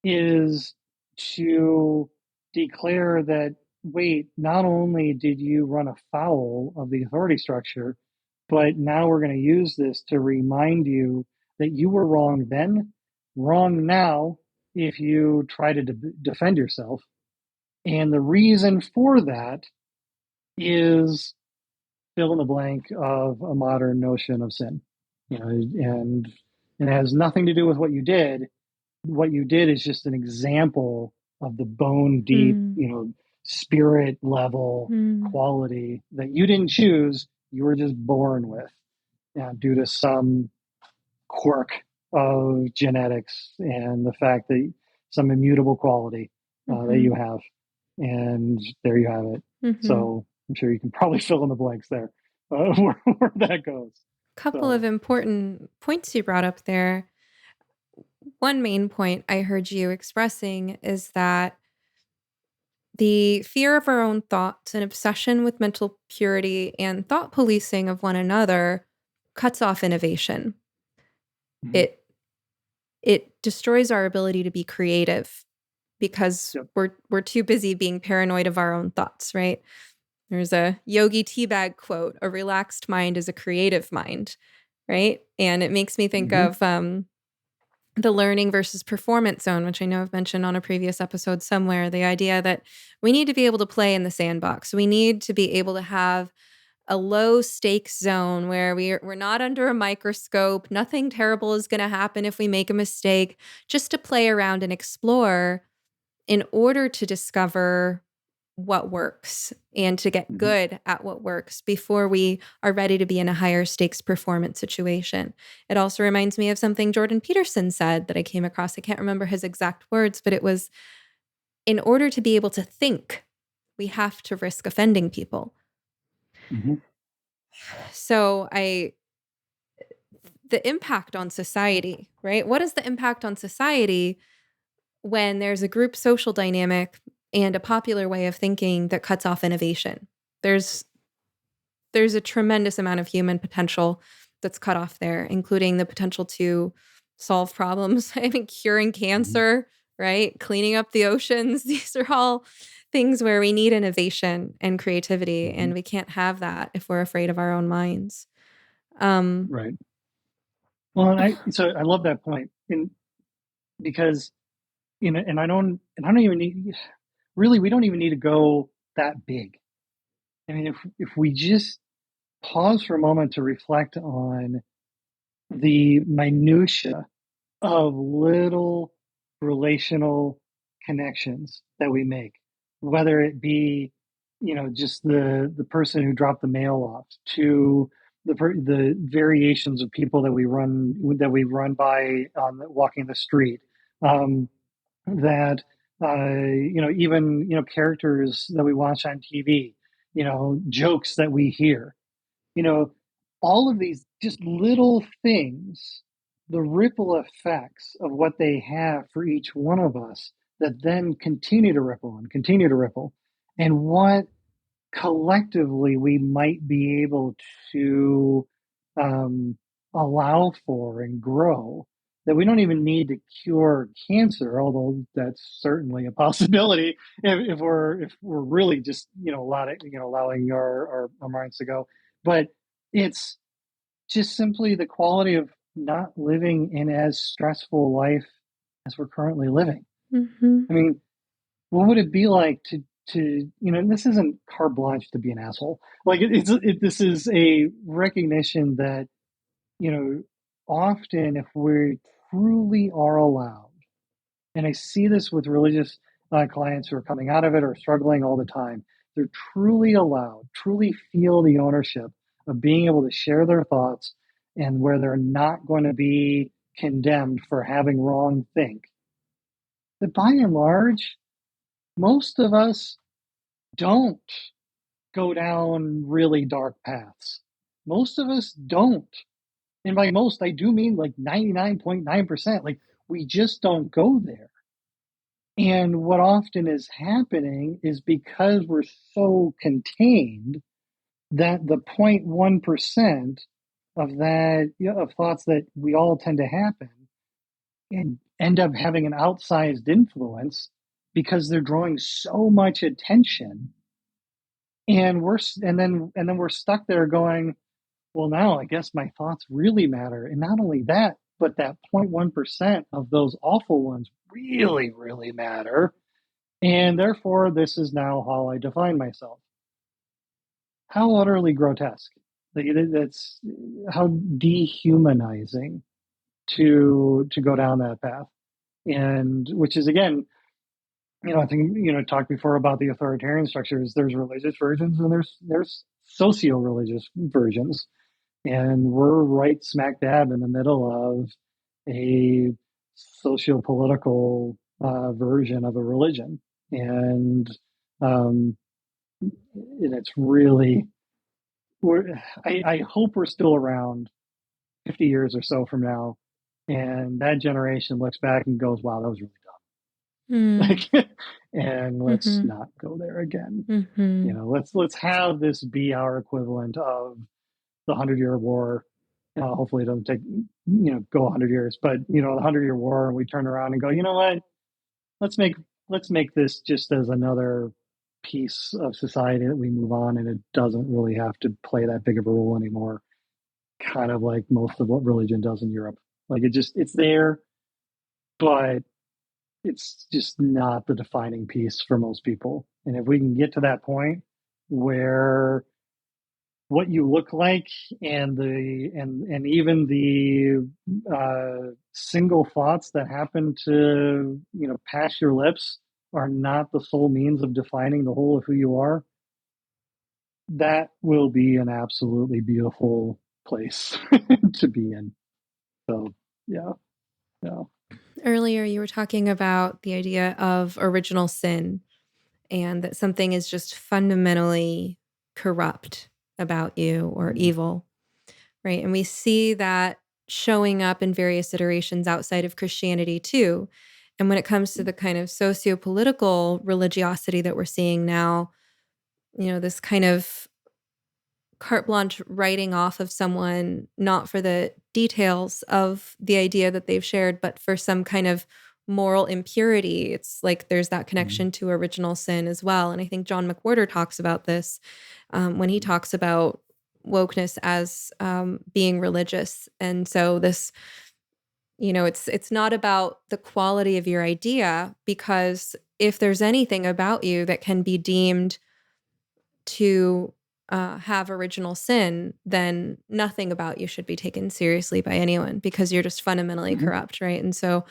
is to declare that, wait, not only did you run afoul of the authority structure, but now we're going to use this to remind you that you were wrong then, wrong now if you try to defend yourself. And the reason for that is fill in the blank of a modern notion of sin. And it has nothing to do with what you did. What you did is just an example of the bone deep, spirit level quality that you didn't choose. You were just born with, due to some quirk of genetics and the fact that some immutable quality that you have. And there you have it. So I'm sure you can probably fill in the blanks there, where that goes. Couple of important points you brought up there. One main point I heard you expressing is that the fear of our own thoughts and obsession with mental purity and thought policing of one another cuts off innovation. It destroys our ability to be creative because we're too busy being paranoid of our own thoughts, right? There's a Yogi Teabag quote, "A relaxed mind is a creative mind," right? And it makes me think of the learning versus performance zone, which I know I've mentioned on a previous episode somewhere, the idea that we need to be able to play in the sandbox. We need to be able to have a low stakes zone where we're not under a microscope. Nothing terrible is going to happen if we make a mistake, just to play around and explore in order to discover what works and to get good at what works before we are ready to be in a higher stakes performance situation. It also reminds me of something Jordan Peterson said that I came across. I can't remember his exact words, but it was, in order to be able to think, we have to risk offending people. So the impact on society, right? What is the impact on society when there's a group social dynamic and a popular way of thinking that cuts off innovation? There's a tremendous amount of human potential that's cut off there, including the potential to solve problems. I mean, curing cancer, right? Cleaning up the oceans. These are all things where we need innovation and creativity, and we can't have that if we're afraid of our own minds. Right. Well, so I love that point, because and I don't even need, really, we don't even need to go that big. I mean, if we just pause for a moment to reflect on the minutia of little relational connections that we make, whether it be, just the person who dropped the mail off, to the variations of people that we run by on walking the street, that even characters that we watch on TV, jokes that we hear, you know, all of these just little things, the ripple effects of what they have for each one of us, that then continue to ripple and continue to ripple, and what collectively we might be able to allow for and grow, that we don't even need to cure cancer, although that's certainly a possibility if we're really just allowing our minds to go. But it's just simply the quality of not living in as stressful life as we're currently living. I mean, what would it be like to and this isn't carte blanche to be an asshole. Like this is a recognition that, often, if we truly are allowed, and I see this with religious clients who are coming out of it or struggling all the time, they're truly allowed, truly feel the ownership of being able to share their thoughts, and where they're not going to be condemned for having wrong think. that by and large, most of us don't go down really dark paths. Most of us don't. And by most, I do mean like 99.9%. Like, we just don't go there. And what often is happening is because we're so contained that the 0.1% of that, of thoughts that we all tend to happen and end up having an outsized influence because they're drawing so much attention, and then we're stuck there going, well, now I guess my thoughts really matter. And not only that, but that 0.1% of those awful ones really, really matter. And therefore, this is now how I define myself. How utterly grotesque. That's how dehumanizing to go down that path. And which is, again, I think, talked before about the authoritarian structures. There's religious versions and there's socio-religious versions. And we're right smack dab in the middle of a socio-political version of a religion. Um, and it's really, I hope we're still around 50 years or so from now, and that generation looks back and goes, wow, that was really dumb. Like, and let's not go there again. Let's have this be our equivalent of the 100-Year War. Hopefully it doesn't take, go 100 years, but the 100-Year War, and we turn around and go, you know what, let's make this just as another piece of society that we move on, and it doesn't really have to play that big of a role anymore, kind of like most of what religion does in Europe. Like, it's there, but it's just not the defining piece for most people. And if we can get to that point where what you look like and even the single thoughts that happen to pass your lips are not the sole means of defining the whole of who you are, that will be an absolutely beautiful place to be in. So yeah. Earlier, you were talking about the idea of original sin and that something is just fundamentally corrupt about you or evil, right? And we see that showing up in various iterations outside of Christianity too. And when it comes to the kind of socio-political religiosity that we're seeing now, this kind of carte blanche writing off of someone, not for the details of the idea that they've shared, but for some kind of moral impurity. It's like there's that connection to original sin as well. And I think John McWhorter talks about this when he talks about wokeness as being religious. And so this, it's not about the quality of your idea, because if there's anything about you that can be deemed to have original sin, then nothing about you should be taken seriously by anyone, because you're just fundamentally corrupt, right? And so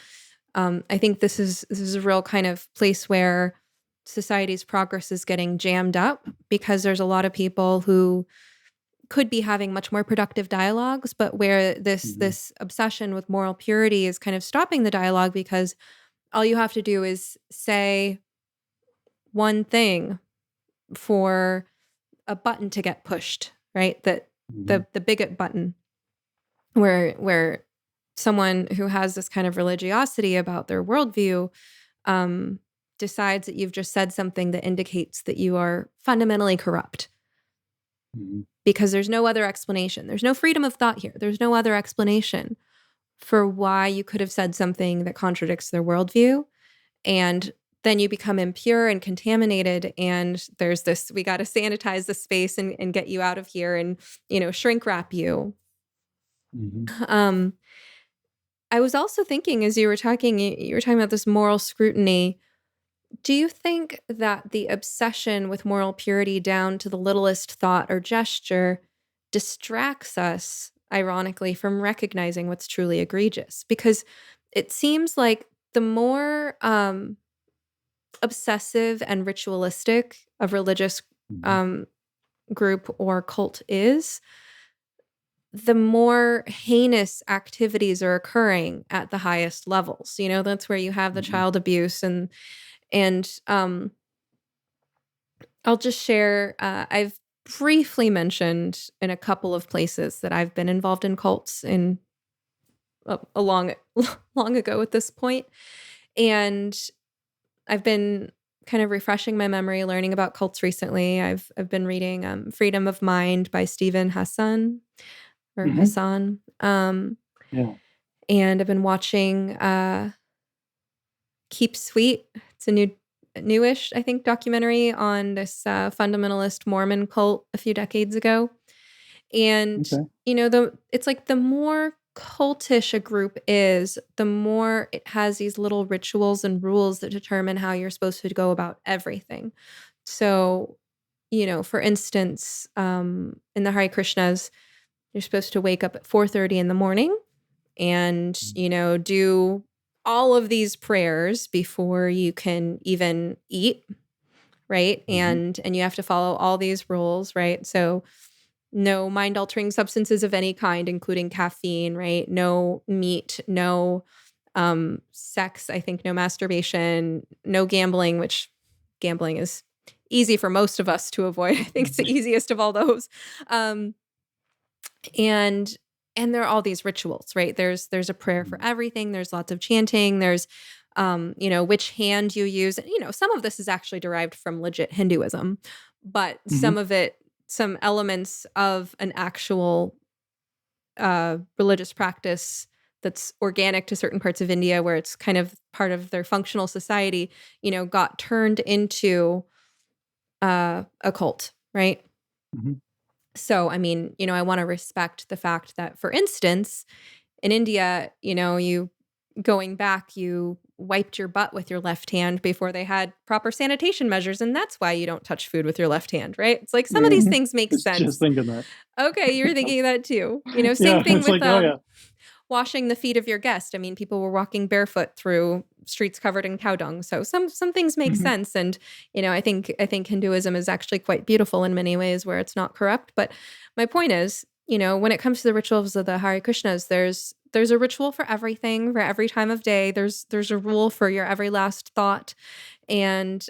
I think this is a real kind of place where society's progress is getting jammed up, because there's a lot of people who could be having much more productive dialogues, but where this obsession with moral purity is kind of stopping the dialogue, because all you have to do is say one thing for a button to get pushed, right? That the bigot button, where someone who has this kind of religiosity about their worldview decides that you've just said something that indicates that you are fundamentally corrupt. Because there's no other explanation. There's no freedom of thought here. There's no other explanation for why you could have said something that contradicts their worldview. And then you become impure and contaminated, and there's this, we got to sanitize the space and get you out of here and, shrink wrap you. I was also thinking, as you were talking about this moral scrutiny. Do you think that the obsession with moral purity down to the littlest thought or gesture distracts us, ironically, from recognizing what's truly egregious? Because it seems like the more obsessive and ritualistic a religious group or cult is, the more heinous activities are occurring at the highest levels. That's where you have the child abuse and I'll just share. I've briefly mentioned in a couple of places that I've been involved in cults in a long, long ago at this point, and I've been kind of refreshing my memory, learning about cults recently. I've been reading Freedom of Mind by Stephen Hassan or Hmm. Hassan, Yeah. and I've been watching Keep Sweet. It's a newish, I think, documentary on this fundamentalist Mormon cult a few decades ago. And Okay. it's like the more cultish a group is, the more it has these little rituals and rules that determine how you're supposed to go about everything. So, for instance, in the Hare Krishnas, you're supposed to wake up at 4:30 in the morning and, do all of these prayers before you can even eat, right? Hmm. And you have to follow all these rules, right? So no mind altering substances of any kind, including caffeine, right? No meat, no sex, I think no masturbation, no gambling, which gambling is easy for most of us to avoid. I think it's the easiest of all those. Um, and there are all these rituals, right? There's a prayer for everything. There's lots of chanting. There's which hand you use. Some of this is actually derived from legit Hinduism, but Hmm. some elements of an actual religious practice that's organic to certain parts of India, where it's kind of part of their functional society, got turned into a cult, right? Hmm. So, I mean, I want to respect the fact that, for instance, in India, you going back, you wiped your butt with your left hand before they had proper sanitation measures. And that's why you don't touch food with your left hand, right? It's like some of these Yeah. things make It's just sense. thinking that. Okay, you're thinking that too. Same Yeah. thing It's with like, oh yeah. washing the feet of your guest. I mean, people were walking barefoot through streets covered in cow dung. So some things make Hmm. sense, and I think Hinduism is actually quite beautiful in many ways where it's not corrupt. But my point is, when it comes to the rituals of the Hare Krishnas, there's a ritual for everything, for every time of day. There's a rule for your every last thought, and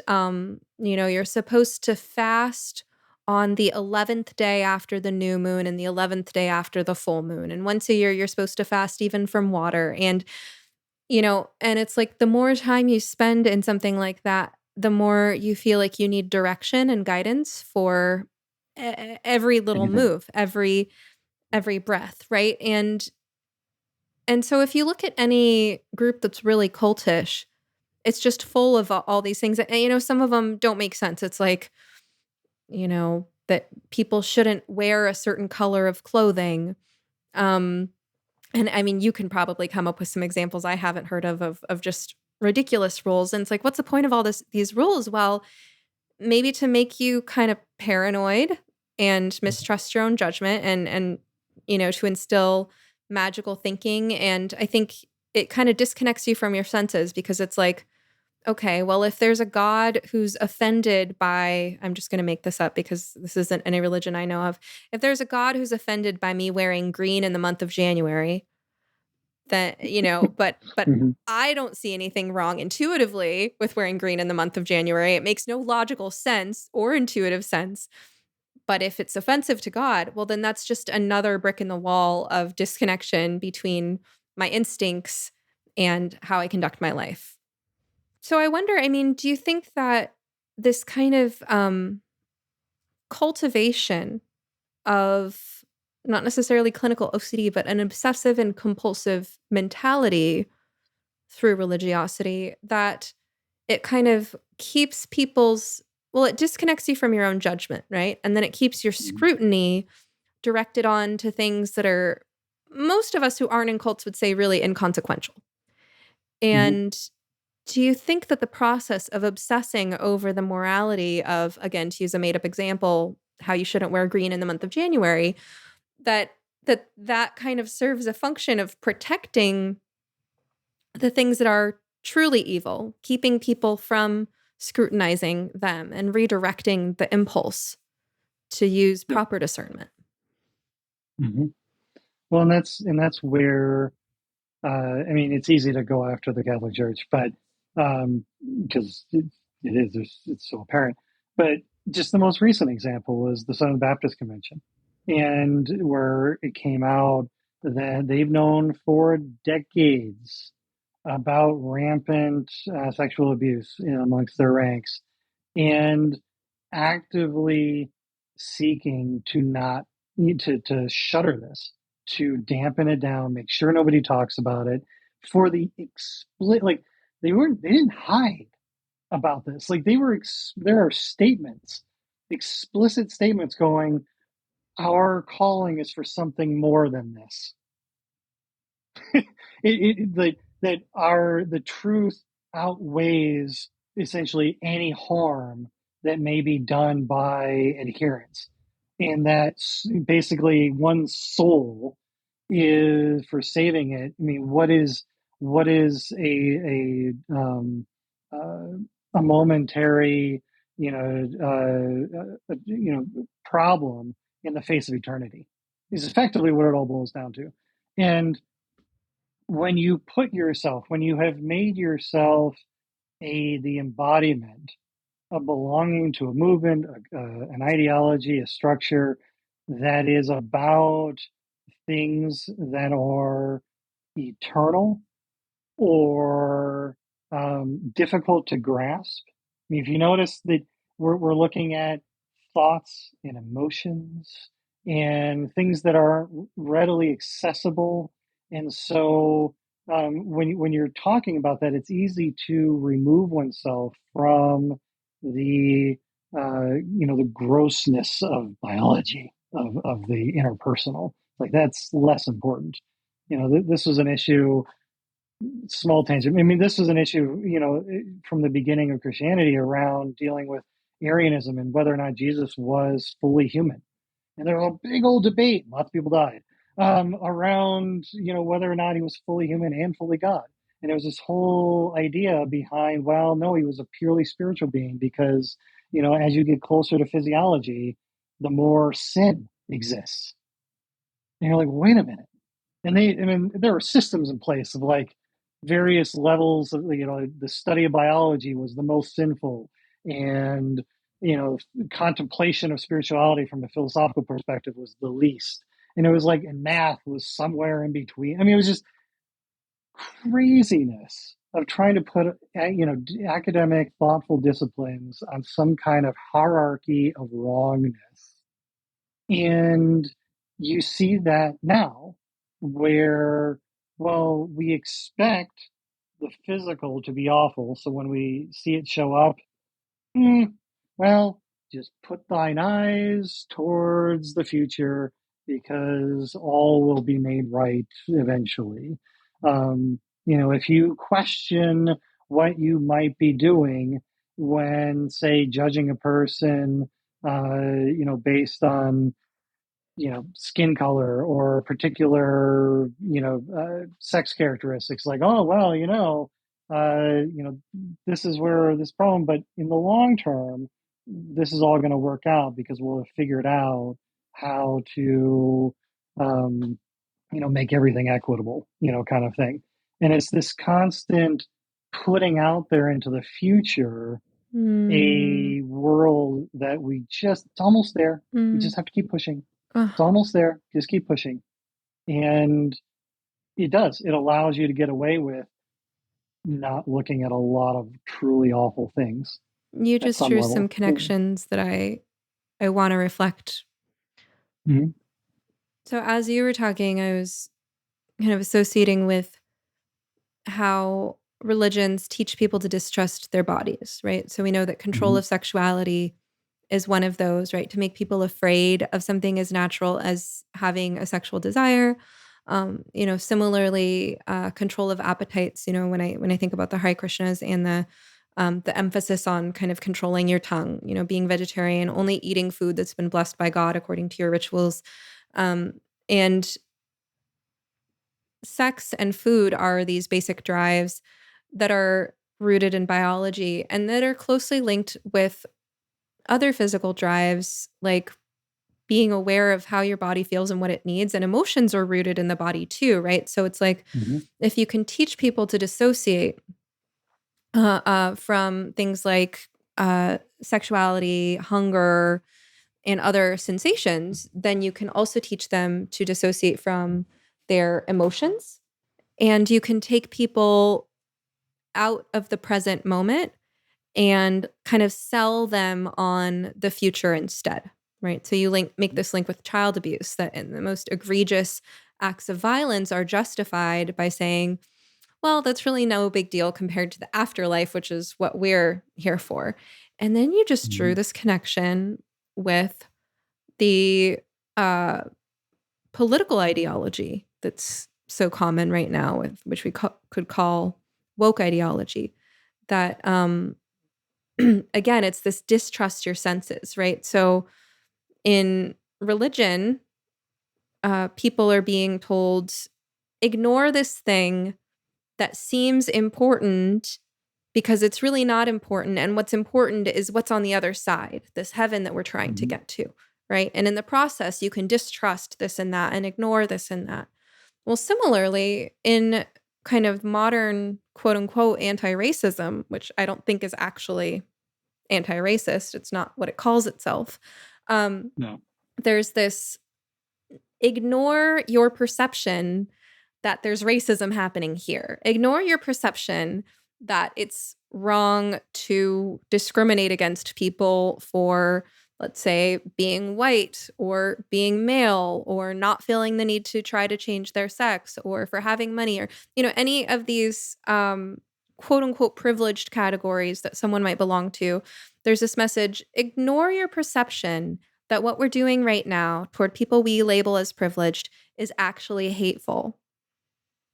you're supposed to fast on the 11th day after the new moon and the 11th day after the full moon. And once a year, you're supposed to fast even from water. And it's like the more time you spend in something like that, the more you feel like you need direction and guidance for every little Anything. move, every breath, right? And so if you look at any group that's really cultish, it's just full of all these things. And, some of them don't make sense. It's like, that people shouldn't wear a certain color of clothing. Um, and I mean, you can probably come up with some examples I haven't heard of just ridiculous rules. And it's like, what's the point of all these rules? Well, maybe to make you kind of paranoid and mistrust your own judgment and to instill magical thinking. And I think it kind of disconnects you from your senses, because it's like, okay, well, if there's a God who's offended by, I'm just going to make this up because this isn't any religion I know of. If there's a God who's offended by me wearing green in the month of January, then, but Hmm. I don't see anything wrong intuitively with wearing green in the month of January. It makes no logical sense or intuitive sense. But if it's offensive to God, well, then that's just another brick in the wall of disconnection between my instincts and how I conduct my life. So I wonder, I mean, do you think that this kind of cultivation of not necessarily clinical OCD, but an obsessive and compulsive mentality through religiosity, that it kind of keeps it disconnects you from your own judgment, right? And then it keeps your scrutiny directed on to things that are, most of us who aren't in cults would say, really inconsequential. Hmm. And do you think that the process of obsessing over the morality of, again, to use a made up example, how you shouldn't wear green in the month of January, that that kind of serves a function of protecting the things that are truly evil, keeping people from scrutinizing them and redirecting the impulse to use Yep. proper discernment? Hmm. Well, and that's where I mean, it's easy to go after the Catholic Church, but because it is, it's so apparent. But just the most recent example was the Southern Baptist Convention, and where it came out that they've known for decades about rampant sexual abuse amongst their ranks, and actively seeking to not to shutter this, to dampen it down, make sure nobody talks about it. For the explicit, like they didn't hide about this. Like there are statements, explicit statements going, our calling is for something more than this. That our the truth outweighs essentially any harm that may be done by adherence, and that basically one's soul is for saving it. I mean, what is a momentary problem in the face of eternity is effectively what it all boils down to. And when you put yourself, when you have made yourself the embodiment of belonging to a movement, an ideology, a structure that is about things that are eternal or difficult to grasp. I mean, if you notice that we're looking at thoughts and emotions and things that are readily accessible, and so when you're talking about that, it's easy to remove oneself from the the grossness of biology of the interpersonal. Like that's less important. This was an issue, small tangent. I mean, this was an issue, from the beginning of Christianity around dealing with Arianism and whether or not Jesus was fully human. And there was a big old debate, lots of people died, around, whether or not he was fully human and fully God. And there was this whole idea behind, well, no, he was a purely spiritual being because, as you get closer to physiology, the more sin exists. And you're like, wait a minute. I mean, there were systems in place of like various levels of, the study of biology was the most sinful, and contemplation of spirituality from a philosophical perspective was the least, and it was like, and math was somewhere in between. I mean, it was just craziness of trying to put academic, thoughtful disciplines on some kind of hierarchy of wrongness. And you see that now where, well, we expect the physical to be awful. So when we see it show up, well, just put thine eyes towards the future because all will be made right eventually. If you question what you might be doing when, say, judging a person, based on skin color or particular sex characteristics, like, oh well, this is where this problem, but in the long term this is all going to work out because we'll have figured out how to make everything equitable, kind of thing. And it's this constant putting out there into the future a world that it's almost there. We just have to keep pushing. It's almost there. Just keep pushing. And it allows you to get away with not looking at a lot of truly awful things You at just some drew some level. connections that I want to reflect. Mm-hmm. So as you were talking, I was kind of associating with how religions teach people to distrust their bodies, right? So we know that control Mm-hmm. of sexuality is one of those, right? To make people afraid of something as natural as having a sexual desire. Similarly, control of appetites. When I think about the Hare Krishnas and the emphasis on kind of controlling your tongue, being vegetarian, only eating food that's been blessed by God according to your rituals, and sex and food are these basic drives that are rooted in biology and that are closely linked with other physical drives like being aware of how your body feels and what it needs. And emotions are rooted in the body too, right? So it's like Hmm. if you can teach people to dissociate from things like sexuality, hunger, and other sensations, then you can also teach them to dissociate from their emotions. And you can take people out of the present moment and kind of sell them on the future instead, right? So you make this link with child abuse, that in the most egregious acts of violence are justified by saying, well, that's really no big deal compared to the afterlife, which is what we're here for. And then you just drew Hmm. this connection with the uh, political ideology that's so common right now, with which we could call woke ideology. That again, it's this distrust your senses, right? So in religion, people are being told, ignore this thing that seems important because it's really not important. And what's important is what's on the other side, this heaven that we're trying to Hmm. get to, right? And in the process, you can distrust this and that and ignore this and that. Well, similarly, in kind of modern quote unquote anti racism, which I don't think is actually anti racist, it's not what it calls itself. Um, No. there's this ignore your perception that there's racism happening here. Ignore your perception that it's wrong to discriminate against people for, let's say, being white or being male or not feeling the need to try to change their sex or for having money or, any of these quote unquote privileged categories that someone might belong to. There's this message: ignore your perception that what we're doing right now toward people we label as privileged is actually hateful,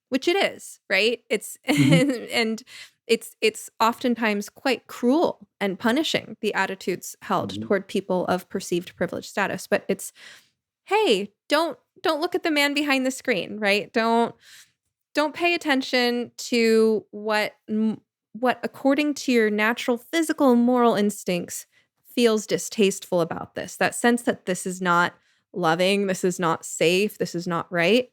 which it is, right? It's Hmm. and it's oftentimes quite cruel and punishing, the attitudes held Hmm. toward people of perceived privileged status. But it's, hey, don't look at the man behind the screen, right? Don't pay attention to what according to your natural physical and moral instincts feels distasteful about this. That sense that this is not loving, this is not safe, this is not right,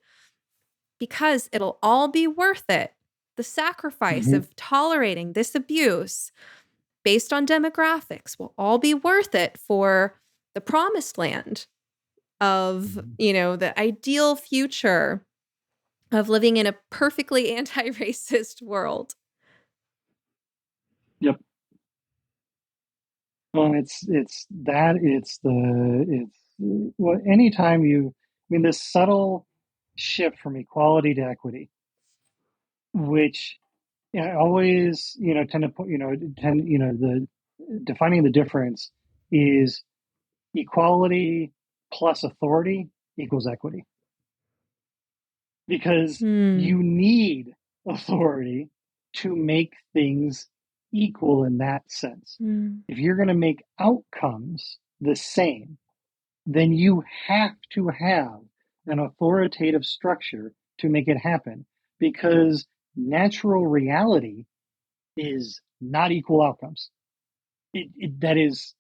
because it'll all be worth it. The sacrifice Hmm. of tolerating this abuse based on demographics will all be worth it for the promised land of, Hmm. the ideal future of living in a perfectly anti-racist world. Yep. Well, it's well, anytime I mean, this subtle shift from equality to equity, which I always, tend to put, the defining the difference is equality plus authority equals equity, because Hmm. you need authority to make things equal in that sense. Hmm. If you're going to make outcomes the same, then you have to have an authoritative structure to make it happen, because natural reality is not equal outcomes. That is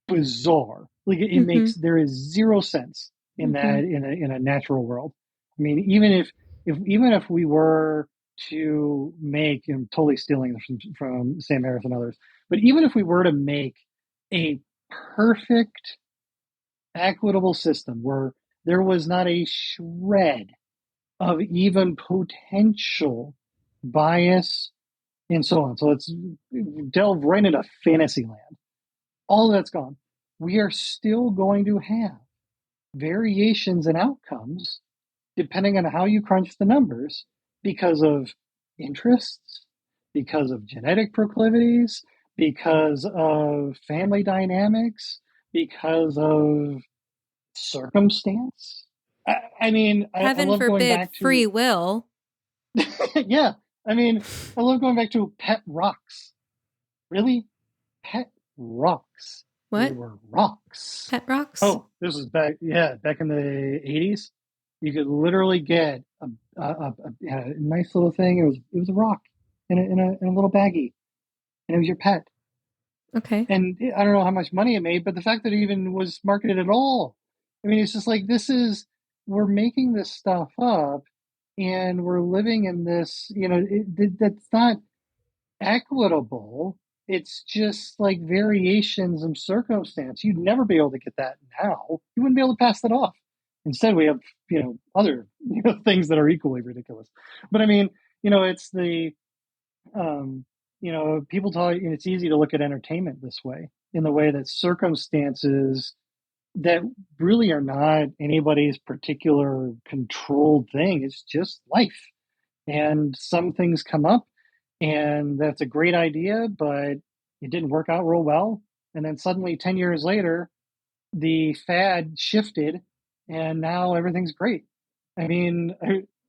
bizarre. Like it Mm-hmm. makes there is zero sense in that Mm-hmm. in a natural world. I mean, even if we were to make, and totally stealing from Sam Harris and others, but even if we were to make a perfect equitable system where there was not a shred of even potential bias and so on. So let's delve right into fantasy land. All of that's gone. We are still going to have variations in outcomes depending on how you crunch the numbers, because of interests, because of genetic proclivities, because of family dynamics, because of circumstance. I mean, I Heaven love going forbid back free to, will. yeah, I mean, I love going back to pet rocks. Really? Pet rocks. They What? were rocks. Pet rocks? Oh, this was back, yeah, back in the 80s. You could literally get a nice little thing. It was a rock in a little baggie, and it was your pet. Okay. And I don't know how much money it made, but the fact that it even was marketed at all I mean, it's just like we're making this stuff up, and we're living in this, that's not equitable. It's just like variations of circumstance. You'd never be able to get that now. You wouldn't be able to pass that off. Instead, we have, other, things that are equally ridiculous. But I mean, it's um, people talk, and it's easy to look at entertainment this way, in the way that circumstances that really are not anybody's particular controlled thing. It's just life. And some things come up, and that's a great idea, but it didn't work out real well. And then suddenly, 10 years later, the fad shifted, and now everything's great. I mean,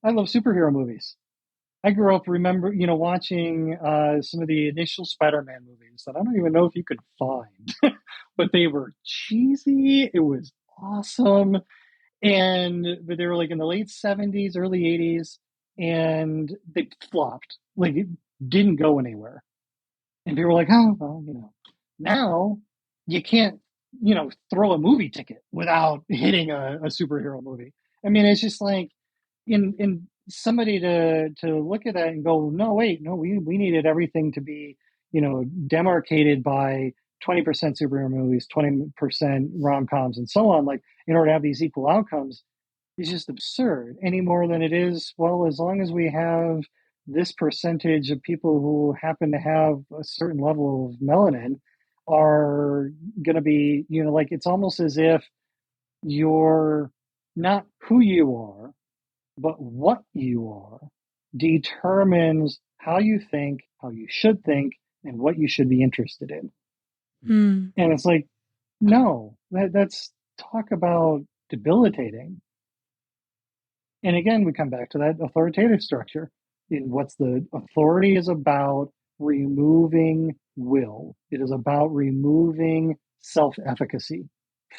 I love superhero movies. I grew up, watching some of the initial Spider-Man movies that I don't even know if you could find, but they were cheesy. It was awesome, but they were like in the late '70s, early '80s, and they flopped. Like it didn't go anywhere, and people were like, "Oh, well, now you can't, throw a movie ticket without hitting a superhero movie." I mean, it's just like in somebody to look at that and go, no, wait, no, we needed everything to be, demarcated by 20% superhero movies, 20% rom-coms, and so on, like in order to have these equal outcomes, is just absurd, any more than it is, well, as long as we have this percentage of people who happen to have a certain level of melanin are going to be, like it's almost as if you're not who you are, but what you are determines how you think, how you should think, and what you should be interested in. Hmm. And it's like, no, that's talk about debilitating. And again, we come back to that authoritative structure. In what's the authority is about removing will. It is about removing self-efficacy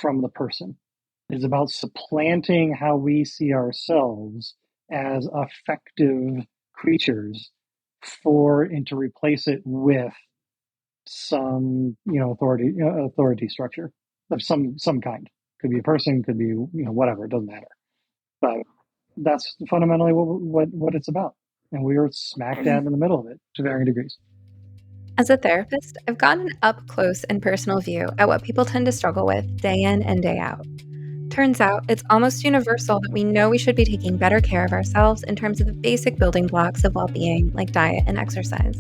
from the person. It is about supplanting how we see ourselves as effective creatures and to replace it with some, authority structure of some kind. Could be a person, could be, whatever, it doesn't matter. But that's fundamentally what it's about. And we are smack dab in the middle of it to varying degrees. As a therapist, I've gotten an up close and personal view at what people tend to struggle with day in and day out. Turns out it's almost universal that we know we should be taking better care of ourselves in terms of the basic building blocks of well being, like diet and exercise.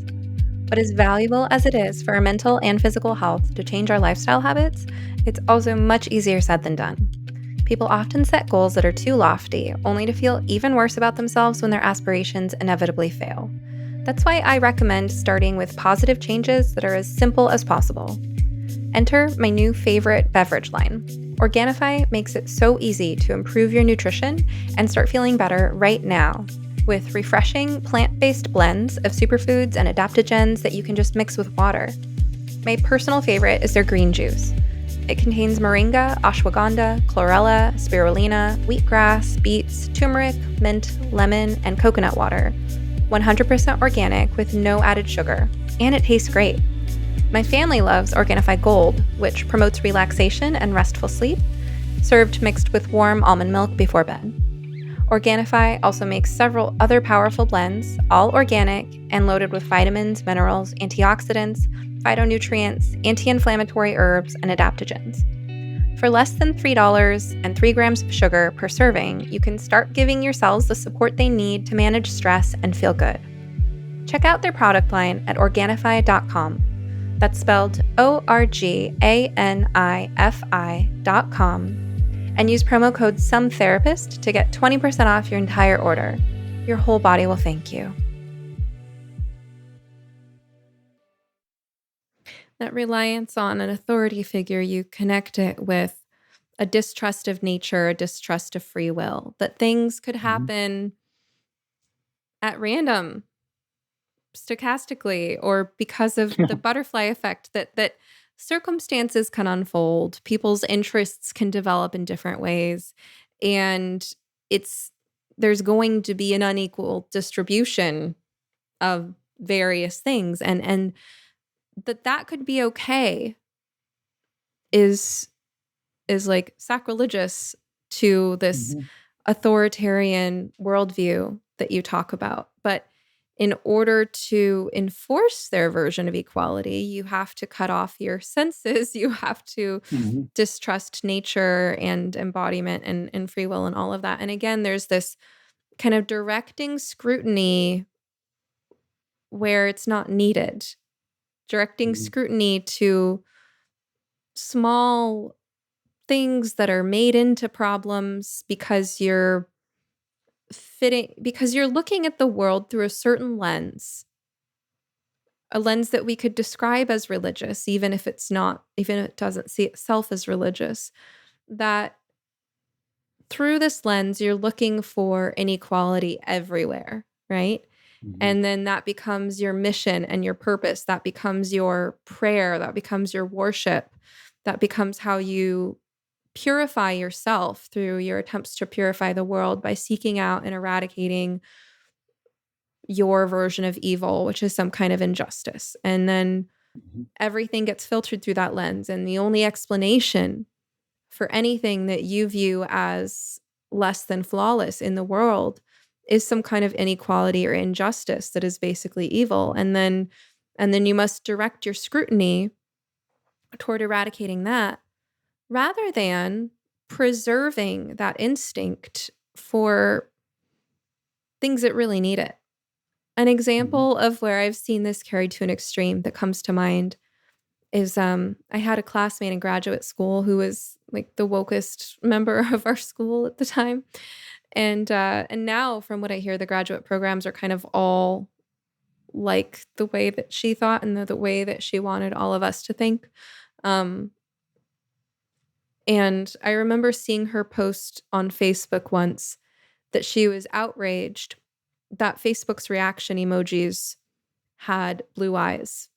But as valuable as it is for our mental and physical health to change our lifestyle habits, it's also much easier said than done. People often set goals that are too lofty, only to feel even worse about themselves when their aspirations inevitably fail. That's why I recommend starting with positive changes that are as simple as possible. Enter my new favorite beverage line. Organifi makes it so easy to improve your nutrition and start feeling better right now, with refreshing plant-based blends of superfoods and adaptogens that you can just mix with water. My personal favorite is their green juice. It contains moringa, ashwagandha, chlorella, spirulina, wheatgrass, beets, turmeric, mint, lemon, and coconut water. 100% organic with no added sugar, and it tastes great. My family loves Organifi Gold, which promotes relaxation and restful sleep, served mixed with warm almond milk before bed. Organifi also makes several other powerful blends, all organic and loaded with vitamins, minerals, antioxidants, phytonutrients, anti-inflammatory herbs, and adaptogens. For less than $3 and 3 grams of sugar per serving, you can start giving your cells the support they need to manage stress and feel good. Check out their product line at Organifi.com. That's spelled ORGANIFI.com. And use promo code SOMETHERAPIST to get 20% off your entire order. Your whole body will thank you. That reliance on an authority figure, you connect it with a distrust of nature, a distrust of free will, that things could happen at random, stochastically, or because of the butterfly effect, that circumstances can unfold, people's interests can develop in different ways, and there's going to be an unequal distribution of various things, and that could be okay is like sacrilegious to this Mm-hmm. authoritarian worldview that you talk about. But in order to enforce their version of equality, you have to cut off your senses. You have to Mm-hmm. distrust nature and embodiment and free will and all of that. And again, there's this kind of directing scrutiny where it's not needed, directing Mm-hmm. scrutiny to small things that are made into problems because you're looking at the world through a certain lens, a lens that we could describe as religious, even if it doesn't see itself as religious, that through this lens, you're looking for inequality everywhere, right? Mm-hmm. And then that becomes your mission and your purpose. That becomes your prayer. That becomes your worship. That becomes how you purify yourself through your attempts to purify the world by seeking out and eradicating your version of evil, which is some kind of injustice. And then Mm-hmm. everything gets filtered through that lens. And the only explanation for anything that you view as less than flawless in the world is some kind of inequality or injustice that is basically evil. And then you must direct your scrutiny toward eradicating that rather than preserving that instinct for things that really need it. An Mm-hmm. example of where I've seen this carried to an extreme that comes to mind is I had a classmate in graduate school who was like the wokest member of our school at the time. And now from what I hear, the graduate programs are kind of all like the way that she thought and the way that she wanted all of us to think. Um, and I remember seeing her post on Facebook once that she was outraged that Facebook's reaction emojis had blue eyes,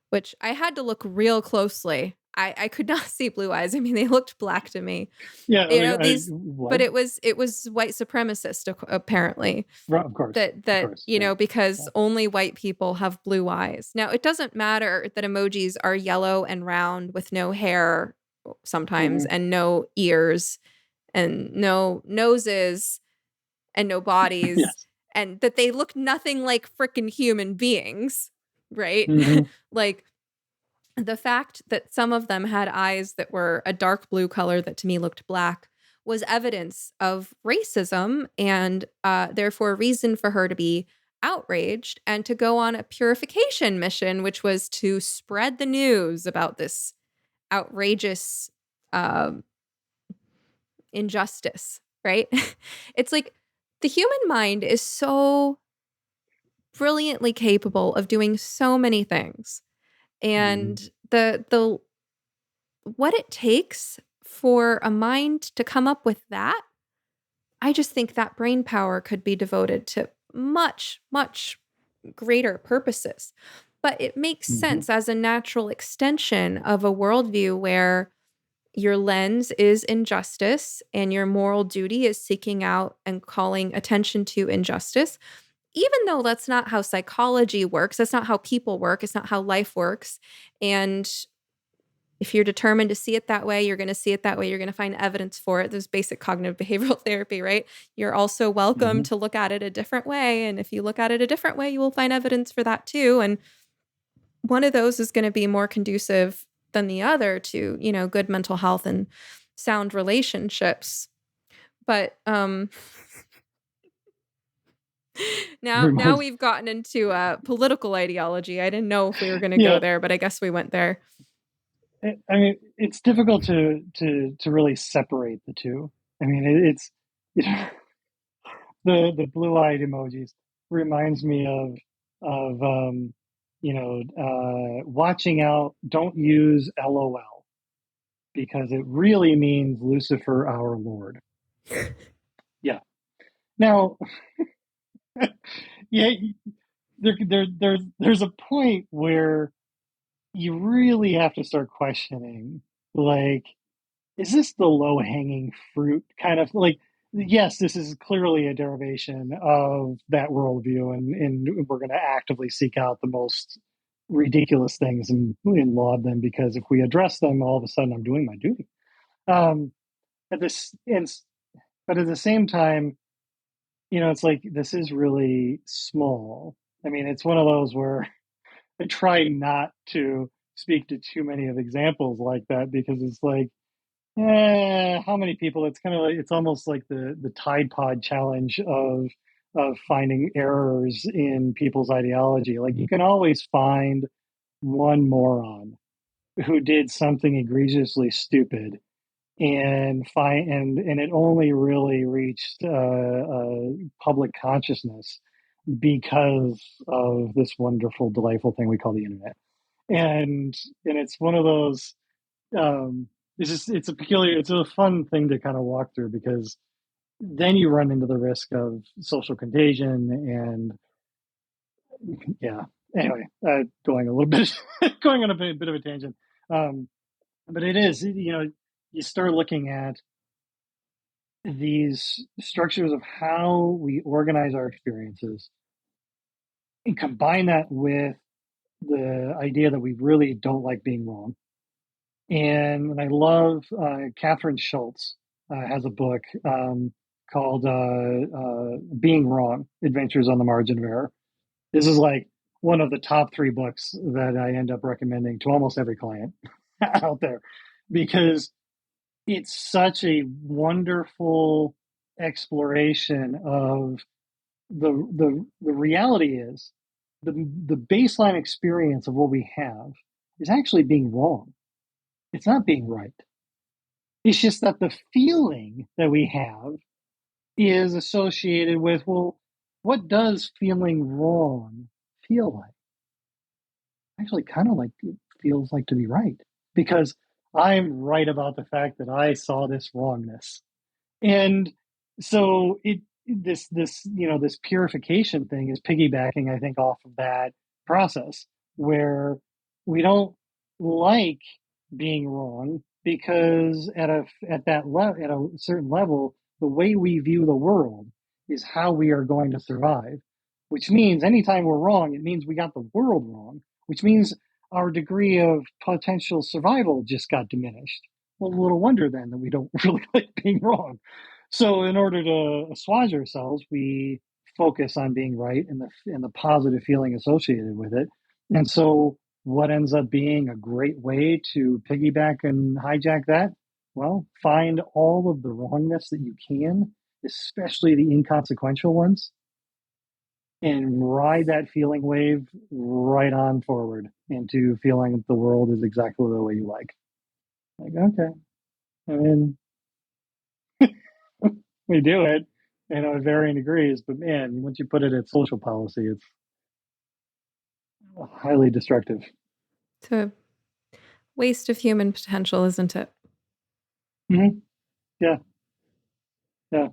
which I had to look real closely. I could not see blue eyes. I mean, they looked black to me. Yeah, You like know, but what? it was white supremacist apparently. Right, of course, That of course, you yeah, know, because yeah. only white people have blue eyes. Now, it doesn't matter that emojis are yellow and round with no hair sometimes Mm-hmm. and no ears and no noses and no bodies Yes. and that they look nothing like freaking human beings, right? Mm-hmm. Like the fact that some of them had eyes that were a dark blue color that to me looked black was evidence of racism and therefore a reason for her to be outraged and to go on a purification mission, which was to spread the news about this outrageous um, injustice, right? It's like the human mind is so brilliantly capable of doing so many things. Mm-hmm. And the what it takes for a mind to come up with that, I just think that brain power could be devoted to much, much greater purposes. But it makes Mm-hmm. sense as a natural extension of a worldview where your lens is injustice and your moral duty is seeking out and calling attention to injustice. Even though that's not how psychology works, that's not how people work, it's not how life works. And if you're determined to see it that way, you're going to see it that way. You're going to find evidence for it. There's basic cognitive behavioral therapy, right? You're also welcome Mm-hmm. to look at it a different way. And if you look at it a different way, you will find evidence for that too. And one of those is going to be more conducive than the other to, good mental health and sound relationships. But now Reminds, we've gotten into political ideology. I didn't know if we were going to go yeah. there, but I guess we went there. I mean, it's difficult to really separate the two. I mean, it's you know, the blue-eyed emojis reminds me of watching out. Don't use LOL because it really means Lucifer, our Lord. Yeah. Now, yeah, there's a point where you really have to start questioning, like, is this the low hanging fruit kind of like? Yes, this is clearly a derivation of that worldview, and we're going to actively seek out the most ridiculous things and laud them because if we address them, all of a sudden I'm doing my duty. At this, and but at the same time, it's like this is really small. I mean, it's one of those where I try not to speak to too many of examples like that because it's like, how many people? It's kind of like it's almost like the Tide Pod challenge of finding errors in people's ideology. Like you can always find one moron who did something egregiously stupid and it only really reached public consciousness because of this wonderful, delightful thing we call the internet. And it's one of those. It's a fun thing to kind of walk through because then you run into the risk of social contagion and yeah. Anyway, going a little bit, going on a bit of a tangent. Um, but it is, you start looking at these structures of how we organize our experiences and combine that with the idea that we really don't like being wrong. And I love Catherine Schultz has a book called Being Wrong, Adventures on the Margin of Error. This is like one of the top three books that I end up recommending to almost every client out there because it's such a wonderful exploration of the reality is the baseline experience of what we have is actually being wrong. It's not being right. It's just that the feeling that we have is associated with, well, what does feeling wrong feel like? Actually, kind of like it feels like to be right because I'm right about the fact that I saw this wrongness. And so this purification thing is piggybacking, I think, off of that process where we don't like being wrong because at a certain level, the way we view the world is how we are going to survive. Which means anytime we're wrong, it means we got the world wrong, which means our degree of potential survival just got diminished. Well, little wonder then that we don't really like being wrong. So, in order to assuage ourselves, we focus on being right and the positive feeling associated with it. And so, what ends up being a great way to piggyback and hijack that? Well, find all of the wrongness that you can, especially the inconsequential ones, and ride that feeling wave right on forward into feeling that the world is exactly the way you like. Like, okay, I mean, we do it, at varying degrees, but man, once you put it at social policy, it's highly destructive. It's a waste of human potential, isn't it? Mm-hmm. Yeah, yeah.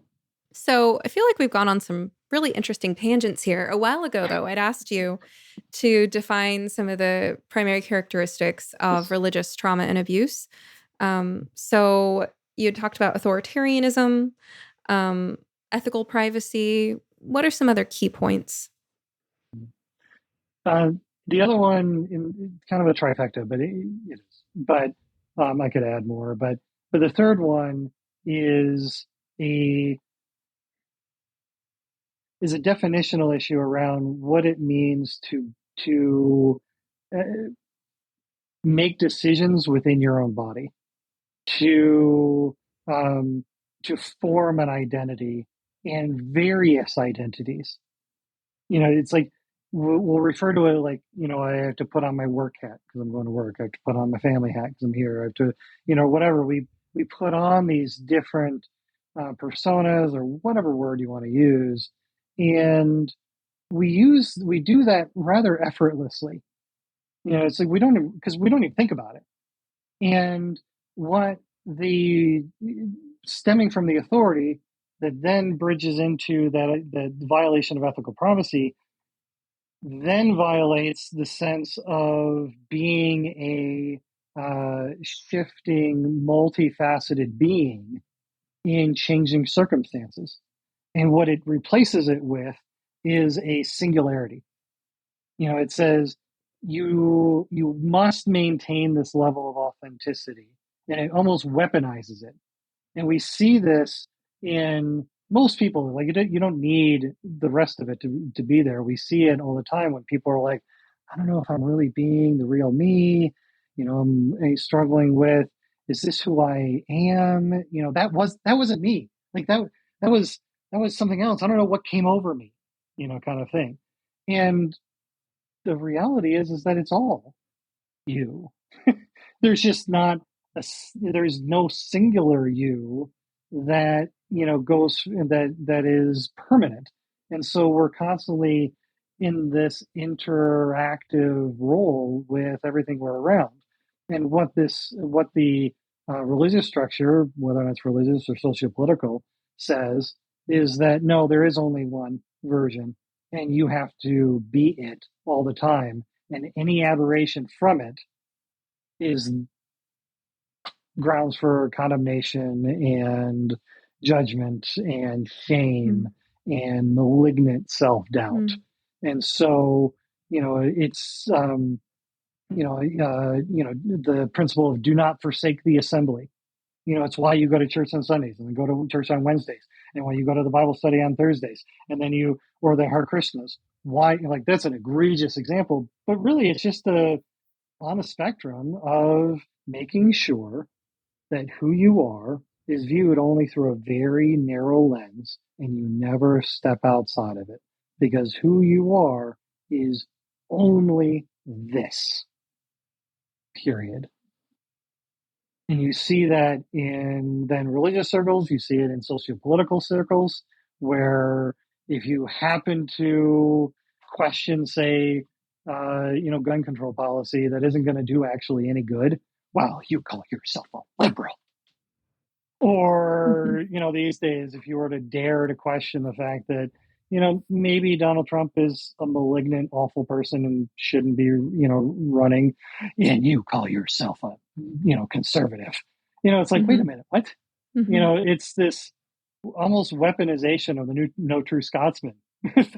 So I feel like we've gone on some really interesting tangents here. A while ago, though, I'd asked you to define some of the primary characteristics of religious trauma and abuse. So you talked about authoritarianism, um, ethical privacy. What are some other key points? Uh, the other one, in kind of a trifecta, but it is. But I could add more. But the third one is a is a definitional issue around what it means to uh, make decisions within your own body, to um, to form an identity and various identities. It's like we'll refer to it like, I have to put on my work hat because I'm going to work. I have to put on my family hat because I'm here. I have to, whatever. We put on these different personas or whatever word you want to use, and we do that rather effortlessly. It's like we don't even think about it. And what the stemming from the authority that then bridges into that the violation of ethical privacy then violates the sense of being a shifting, multifaceted being in changing circumstances. And what it replaces it with is a singularity. It says you must maintain this level of authenticity, and it almost weaponizes it. And we see this And most people, like, you don't need the rest of it to be there. We see it all the time when people are like, I don't know if I'm really being the real me. I'm struggling with, is this who I am? That wasn't me. Like that was that was something else. I don't know what came over me, kind of thing. And the reality is that it's all you. There's just not there's no singular you that goes that is permanent, and so we're constantly in this interactive role with everything we're around. And what the religious structure, whether it's religious or socio-political, says is that no, there is only one version, and you have to be it all the time, and any aberration from it is grounds for condemnation and judgment and shame and malignant self-doubt. And so, it's the principle of do not forsake the assembly. It's why you go to church on Sundays and then go to church on Wednesdays, and why you go to the Bible study on Thursdays, and then or the Hare Krishnas. Why, like, that's an egregious example, but really it's just on a spectrum of making sure that who you are is viewed only through a very narrow lens, and you never step outside of it, because who you are is only this, period. And you see that in then religious circles, you see it in socio-political circles, where if you happen to question, say, gun control policy that isn't going to do actually any good, well, you call yourself a liberal. Or, these days, if you were to dare to question the fact that, maybe Donald Trump is a malignant, awful person and shouldn't be, running, and you call yourself a, conservative. It's like, wait a minute, what? It's this almost weaponization of the new No True Scotsman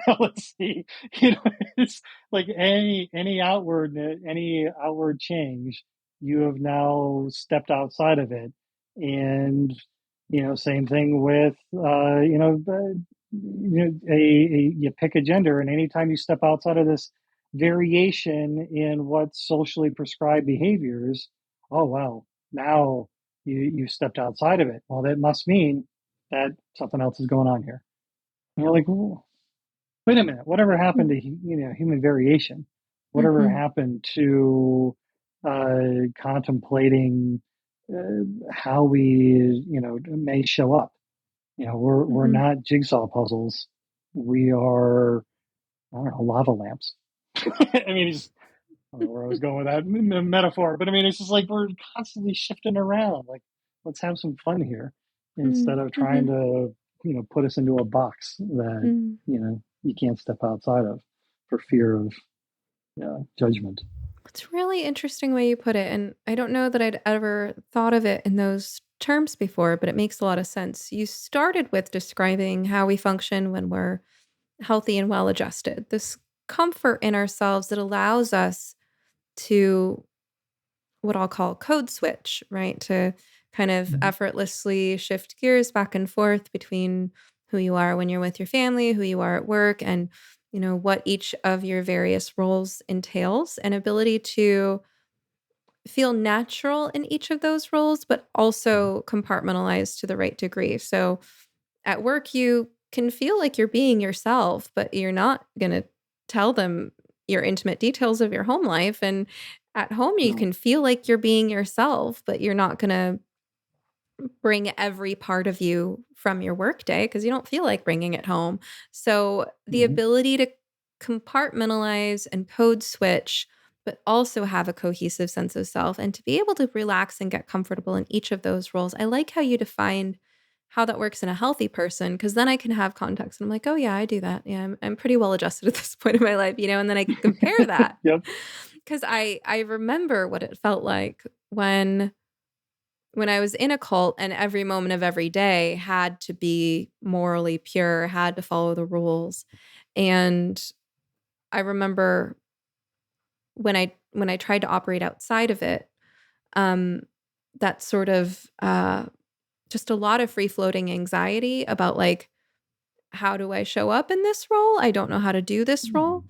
fallacy. It's like any outward change, you have now stepped outside of it. And same thing with you pick a gender, and anytime you step outside of this variation in what socially prescribed behaviors, oh wow, now you stepped outside of it. Well, that must mean that something else is going on here. And you're like, wait a minute, whatever happened to human variation? Whatever happened to contemplating how we may show up? We're not jigsaw puzzles. We are, I don't know, lava lamps. I mean, I don't know where I was going with that metaphor, but I mean, it's just like we're constantly shifting around. Like, let's have some fun here instead of trying to, put us into a box that, you can't step outside of for fear of judgment. It's a really interesting way you put it. And I don't know that I'd ever thought of it in those terms before, but it makes a lot of sense. You started with describing how we function when we're healthy and well adjusted, this comfort in ourselves that allows us to what I'll call code switch, right? To kind of effortlessly shift gears back and forth between who you are when you're with your family, who you are at work, and what each of your various roles entails, and ability to feel natural in each of those roles, but also compartmentalized to the right degree. So at work, you can feel like you're being yourself, but you're not going to tell them your intimate details of your home life. And at home, you No. can feel like you're being yourself, but you're not going to bring every part of you from your workday because you don't feel like bringing it home. So the ability to compartmentalize and code switch, but also have a cohesive sense of self and to be able to relax and get comfortable in each of those roles. I like how you defined how that works in a healthy person, because then I can have context and I'm like, oh yeah, I do that. Yeah, I'm pretty well adjusted at this point in my life, and then I can compare that. Yep. Because I remember what it felt like when I was in a cult and every moment of every day had to be morally pure, had to follow the rules. And I remember when I tried to operate outside of it, um, that sort of just a lot of free floating anxiety about like, how do I show up in this role? I don't know how to do this role.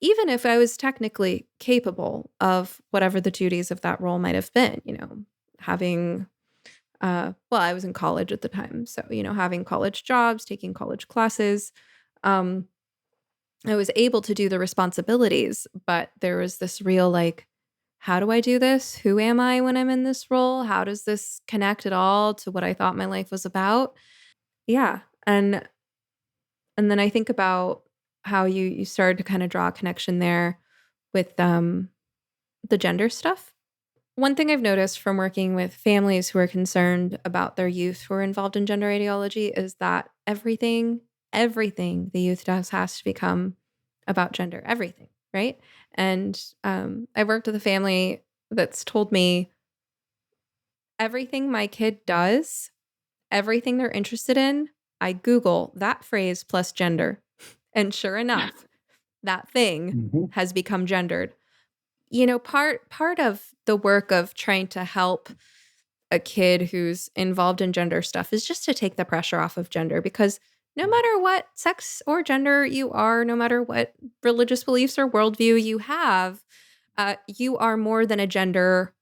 Even if I was technically capable of whatever the duties of that role might have been, having, well, I was in college at the time. So, having college jobs, taking college classes, um, I was able to do the responsibilities, but there was this real like, how do I do this? Who am I when I'm in this role? How does this connect at all to what I thought my life was about? Yeah. And then I think about how you started to kind of draw a connection there with the gender stuff. One thing I've noticed from working with families who are concerned about their youth who are involved in gender ideology is that everything the youth does has to become about gender, everything, right? And I've worked with a family that's told me everything my kid does, everything they're interested in, I Google that phrase plus gender. And sure enough, that thing Mm-hmm. has become gendered. Part of the work of trying to help a kid who's involved in gender stuff is just to take the pressure off of gender, because no matter what sex or gender you are, no matter what religious beliefs or worldview you have, you are more than a gender.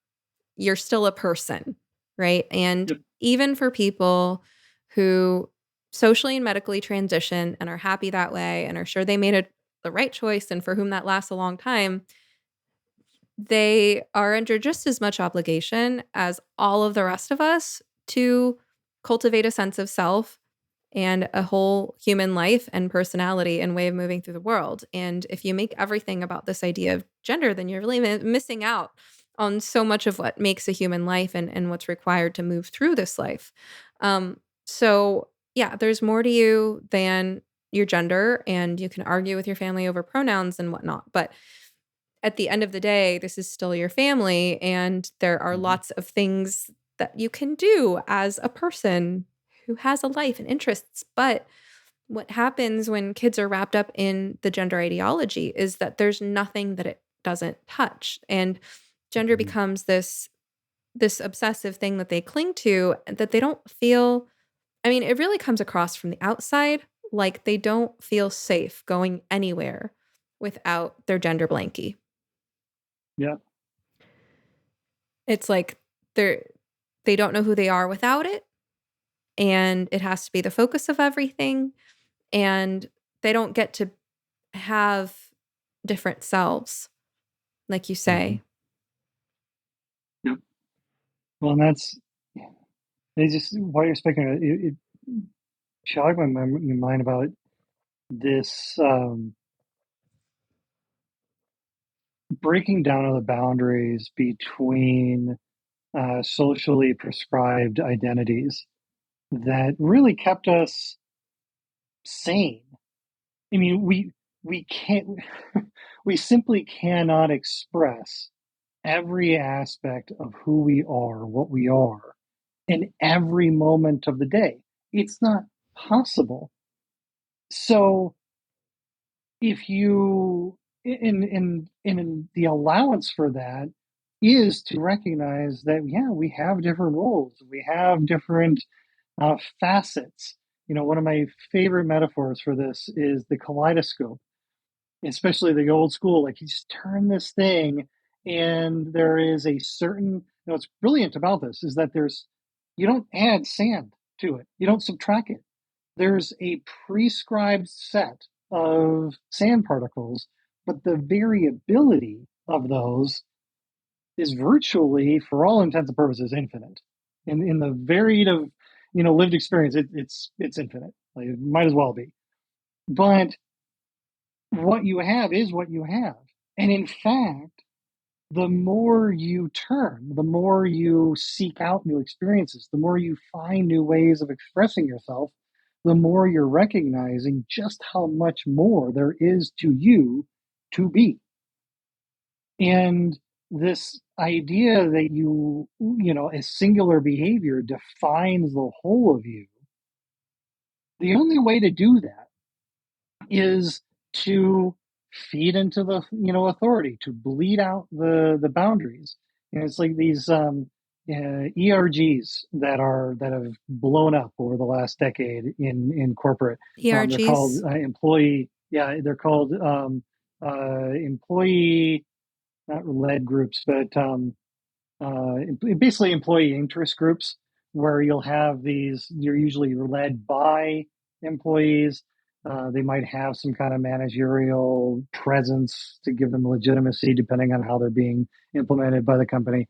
You're still a person, right? And Yep. even for people who socially and medically transition and are happy that way and are sure they made the right choice and for whom that lasts a long time, they are under just as much obligation as all of the rest of us to cultivate a sense of self and a whole human life and personality and way of moving through the world. And if you make everything about this idea of gender, then you're really missing out on so much of what makes a human life and what's required to move through this life. So, yeah, there's more to you than your gender, and you can argue with your family over pronouns and whatnot. But at the end of the day, this is still your family, and there are Mm-hmm. lots of things that you can do as a person who has a life and interests. But what happens when kids are wrapped up in the gender ideology is that there's nothing that it doesn't touch. And gender Mm-hmm. becomes this obsessive thing that they cling to that they don't feel. I mean, it really comes across from the outside like they don't feel safe going anywhere without their gender blankie. Yeah. It's like they don't know who they are without it, and it has to be the focus of everything, and they don't get to have different selves, like you Mm-hmm. say. Yep. Well, and that's it's just while you're speaking, it jogged my mind about this breaking down of the boundaries between socially prescribed identities that really kept us sane. I mean, we can't we simply cannot express every aspect of who we are, what we are, in every moment of the day. It's not possible. So if you in the allowance for that is to recognize that yeah, we have different roles, we have different facets. One of my favorite metaphors for this is the kaleidoscope, especially the old school. Like you just turn this thing, and there is a certain. What's brilliant about this is that you don't add sand to it, you don't subtract it. There's a prescribed set of sand particles, but the variability of those is virtually, for all intents and purposes, infinite. In the varied of lived experience, it's infinite. Like, it might as well be. But what you have is what you have, and in fact, the more you turn, the more you seek out new experiences, the more you find new ways of expressing yourself, the more you're recognizing just how much more there is to you to be. And this idea that a singular behavior defines the whole of you, the only way to do that is to feed into the authority, to bleed out the boundaries. It's like these ERGs that have blown up over the last decade in corporate. They're called ERGs. employee. Yeah, they're called employee, not led groups, but basically employee interest groups, where you'll have these. You're usually led by employees. They might have some kind of managerial presence to give them legitimacy, depending on how they're being implemented by the company.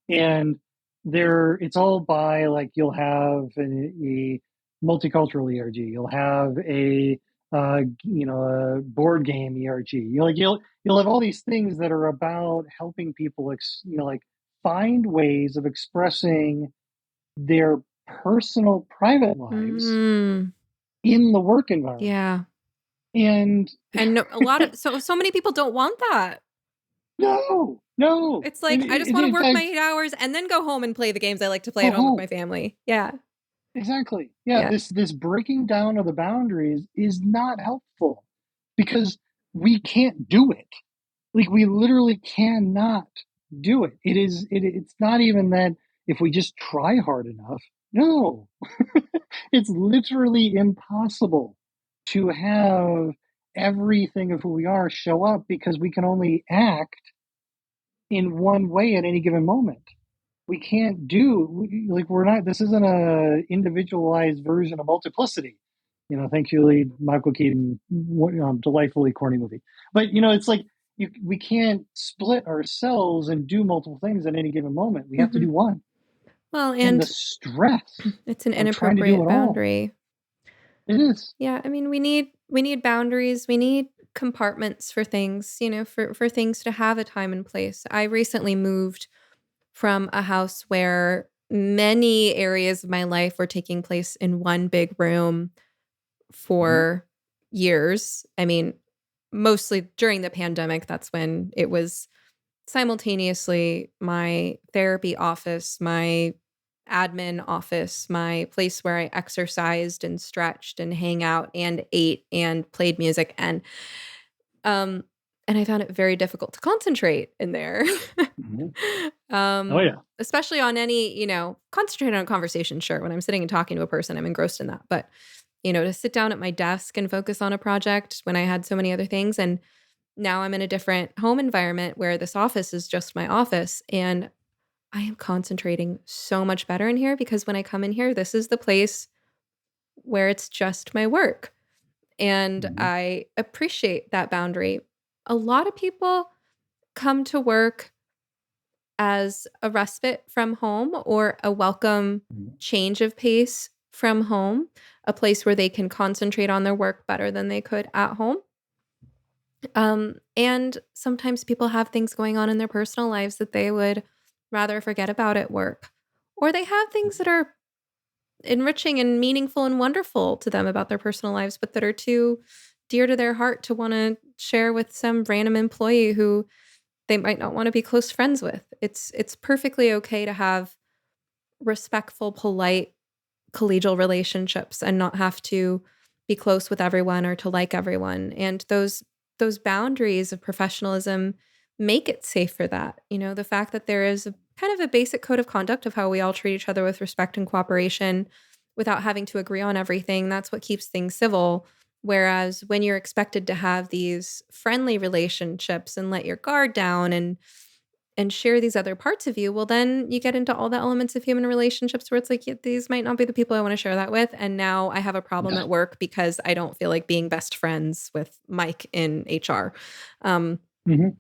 And it's all by, like, you'll have a multicultural ERG, you'll have a board game ERG. You'll have all these things that are about helping people like find ways of expressing their personal private lives Mm, in the work environment. yeah. And And a lot of so many people don't want that. no. It's like, I just want to In work my fact, 8 hours and then go home and play the games I like to play go at home with home. my family. Yeah. Exactly. Yeah, Yeah. this breaking down of the boundaries is not helpful, because we can't do it. Like, we literally cannot do it. It's not even that if we just try hard enough. No. It's literally impossible to have everything of who we are show up, because we can only act in one way at any given moment. We can't we're not, this isn't a individualized version of multiplicity. Thankfully, Michael Keaton, delightfully corny movie. But it's like, we can't split ourselves and do multiple things at any given moment. We have to do one. Well, And the and stress it's an of trying to do inappropriate it all, boundary. it is. Yeah, I mean, we need boundaries. We need compartments for things, for things to have a time and place. I recently moved from a house where many areas of my life were taking place in one big room Mhm. for years. I mean, mostly during the pandemic, that's when it was simultaneously my therapy office, my admin office, my place where I exercised and stretched and hang out and ate and played music, um and I found it very difficult to concentrate in there. Mhm. Oh yeah. Especially on any, concentrate on a conversation, sure. When I'm sitting and talking to a person, I'm engrossed in that. But, to sit down at my desk and focus on a project when I had so many other things. And now I'm in a different home environment where this office is just my office. And I am concentrating so much better in here, because when I come in here, this is the place where it's just my work. And Mhm. I appreciate that boundary. A lot of people come to work as a respite from home, or a welcome Mhm. change of pace from home, a place where they can concentrate on their work better than they could at home. And sometimes people have things going on in their personal lives that they would rather forget about at work. Or they have things that are enriching and meaningful and wonderful to them about their personal lives, but that are too dear to their heart to want to share with some random employee who they might not want to be close friends with. It's perfectly okay to have respectful, polite, collegial relationships and not have to be close with everyone or to like everyone. And those boundaries of professionalism make it safe for that. The fact that there is a kind of a basic code of conduct of how we all treat each other with respect and cooperation without having to agree on everything, that's what keeps things civil. Whereas when you're expected to have these friendly relationships and let your guard down and share these other parts of you, well, then you get into all the elements of human relationships where it's like, yeah, these might not be the people I want to share that with. And now I have a problem Yeah. at work because I don't feel like being best friends with Mike in HR. Um, Mhm.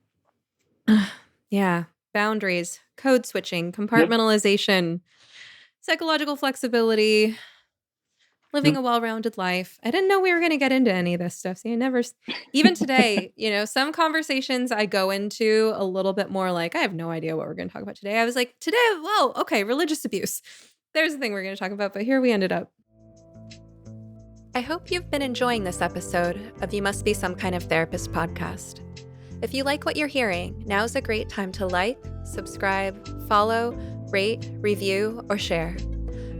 yeah, boundaries, code switching, Yep. compartmentalization, psychological flexibility, living Yep. a well-rounded life. I didn't know we were going to get into any of this stuff. See, even today, some conversations I go into a little bit more like, I have no idea what we're going to talk about today. I was like, today, whoa, okay, religious abuse. There's the thing we're going to talk about, but here we ended up. I hope you've been enjoying this episode of You Must Be Some Kind of Therapist podcast. If you like what you're hearing, now's a great time to like, subscribe, follow, rate, review, or share.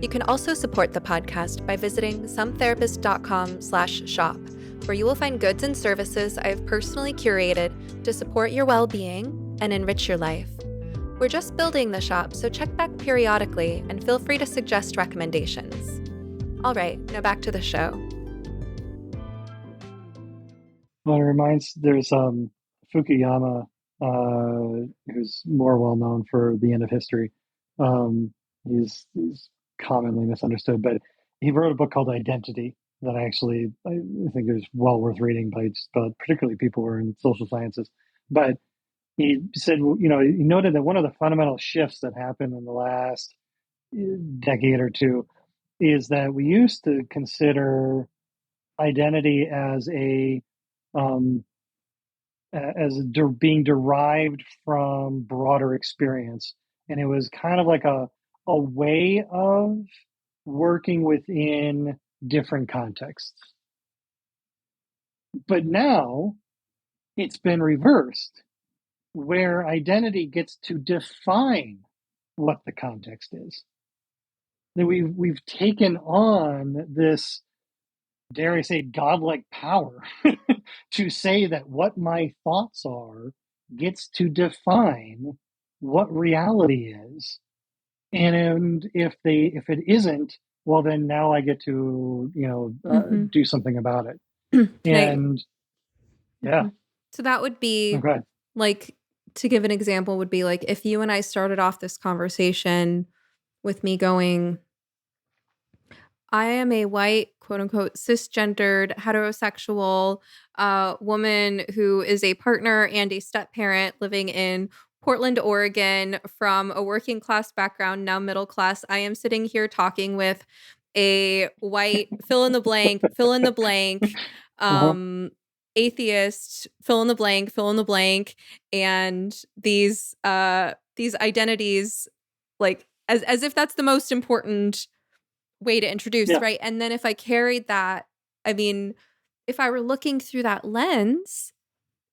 You can also support the podcast by visiting sometherapist.com/shop, where you will find goods and services I have personally curated to support your well-being and enrich your life. We're just building the shop, so check back periodically and feel free to suggest recommendations. All right, now back to the show. Well, it reminds there's Fukuyama, who's more well known for the end of history. He's commonly misunderstood, but he wrote a book called Identity that I think is well worth reading by particularly people who are in social sciences. But he said, he noted that one of the fundamental shifts that happened in the last decade or two is that we used to consider identity as um, being derived from broader experience, and it was kind of like a way of working within different contexts. But now it's been reversed, where identity gets to define what the context is. That we've taken on this, dare I say, godlike power to say that what my thoughts are gets to define what reality is. And if it isn't, well, then now I get to do something about it. And yeah. So that would be Okay. like, to give an example, would be like if you and I started off this conversation with me going, I am a white, quote unquote, cisgendered, heterosexual woman who is a partner and a step parent living in Portland, Oregon, from a working class background, now middle class. I am sitting here talking with a white, fill in the blank, Uh-huh. atheist, fill in the blank, and these identities, like as if that's the most important way to introduce, Yeah. right? And then if I carried that, I mean, if I were looking through that lens,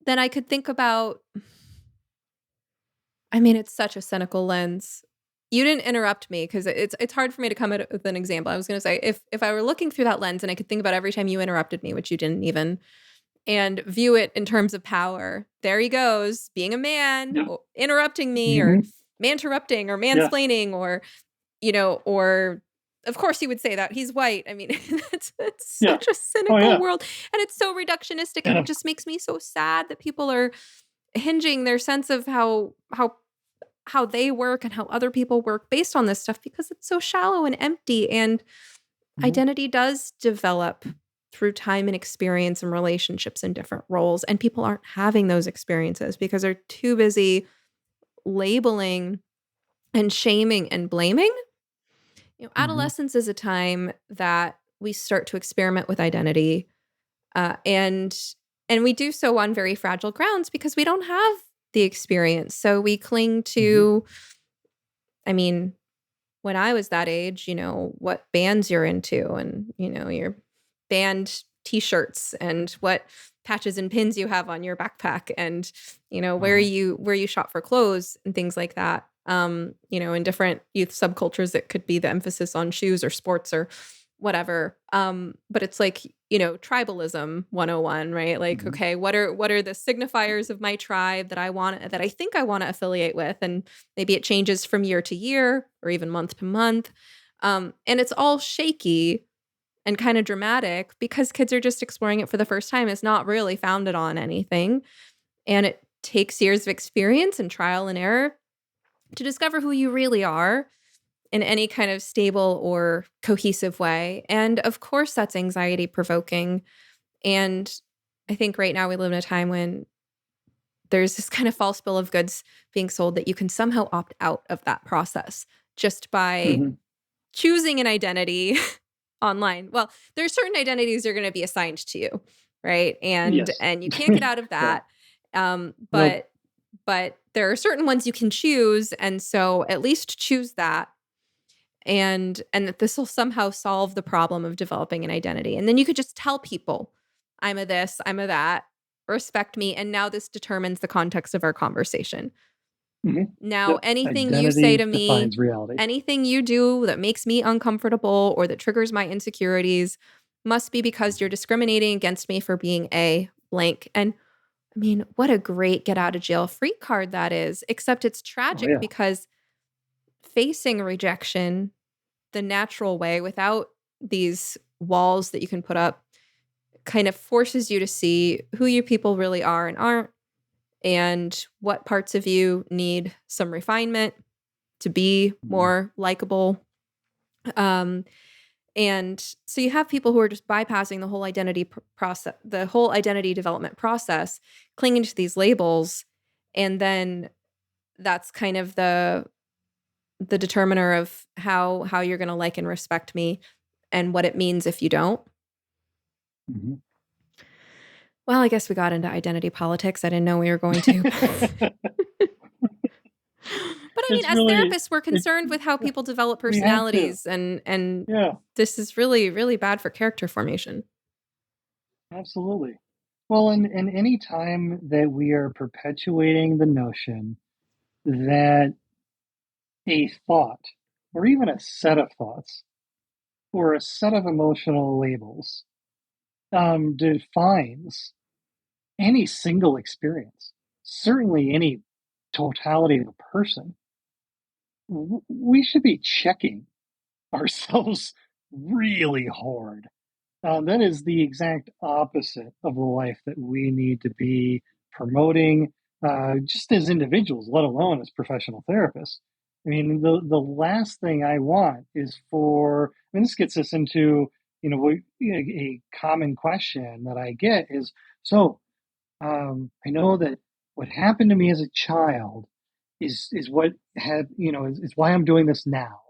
then I could think about, I mean, it's such a cynical lens. You didn't interrupt me because it's hard for me to come up with an example. I was going to say, if I were looking through that lens and I could think about every time you interrupted me, which you didn't even, and view it in terms of power, there he goes, being a man, Yeah. interrupting me, or Mm-hmm. man-interrupting, or Yeah. mansplaining, or or of course he would say that he's white. I mean, it's Yeah. such a cynical Oh, yeah. world, and it's so reductionistic, and And it just makes me so sad that people are hinging their sense of how they work and how other people work based on this stuff, because it's so shallow and empty. And Mhm. identity does develop through time and experience and relationships in different roles, and people aren't having those experiences because they're too busy labeling and shaming and blaming. Mhm. Adolescence is a time that we start to experiment with identity, and we do so on very fragile grounds because we don't have the experience. So we cling Mhm. to, I mean, when I was that age, what bands you're into, and your band t-shirts, and what patches and pins you have on your backpack, and Uh-huh. where you shop for clothes and things like that. In different youth subcultures, it could be the emphasis on shoes or sports or whatever. But it's like, tribalism 101, right? Like, Mhm. okay, what are the signifiers of my tribe that I think I want to affiliate with? And maybe it changes from year to year or even month to month. And it's all shaky and kind of dramatic because kids are just exploring it for the first time. It's not really founded on anything. And it takes years of experience and trial and error to discover who you really are in any kind of stable or cohesive way. And of course, that's anxiety provoking. And I think right now we live in a time when there's this kind of false bill of goods being sold that you can somehow opt out of that process just by Mhm. choosing an identity online. Well, there's certain identities that are going to be assigned to you, right? And Yes. you can't get out of Yeah. that. Um, Nope. but but there are certain ones you can choose, and so at least choose that, and that this will somehow solve the problem of developing an identity. And then you could just tell people, I'm a this, I'm a that, respect me, and now this determines the context of our conversation. Mhm. Now, Yep. anything you say Identity to me, defines reality. anything you do that makes me uncomfortable or that triggers my insecurities must be because you're discriminating against me for being a blank. And mean, what a great get out of jail free card that is, except it's Oh tragic yeah. because facing rejection the natural way without these walls that you can put up kind of forces you to see who you people really are and aren't, and what parts of you need some refinement to be Mhm. more likable. Um, and so you have people who are just bypassing the whole process, the whole identity development process, clinging to these labels, and then that's kind of the determiner of how you're going to like and respect me and what it means if you don't. Mhm. Well, I guess we got into identity politics. I didn't know we were going to. But I mean, It's as really therapists, we're it. concerned with how people develop We have to. personalities, and Yeah, this is really, really bad for character formation. absolutely. Well, and any time that we are perpetuating the notion that a thought, or even a set of thoughts, or a set of emotional labels, defines any single experience, certainly any totality of a person, we should be checking ourselves really hard. That is the exact opposite of the life that we need to be promoting, just as individuals, let alone as professional therapists. I mean, the last thing I want is for, I mean, this gets us into, a common question that I get is, so I know that what happened to me as a child is what had is why I'm doing this now.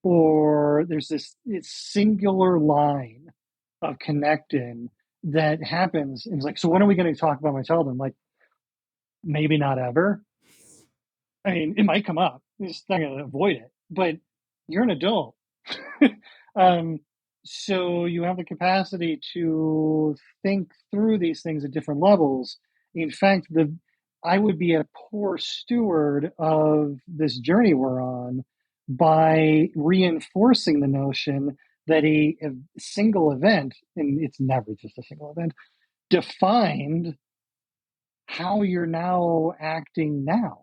Or there's this it's singular line of connecting that happens, and it's like, so when are we going to talk about my childhood? I'm like, maybe not ever. I mean, it might come up. You're just not going to avoid it. But you're an adult. um, so you have the capacity to think through these things at different levels. In fact, I would be a poor steward of this journey we're on by reinforcing the notion that a single event, and it's never just a single event, defined how you're now acting now.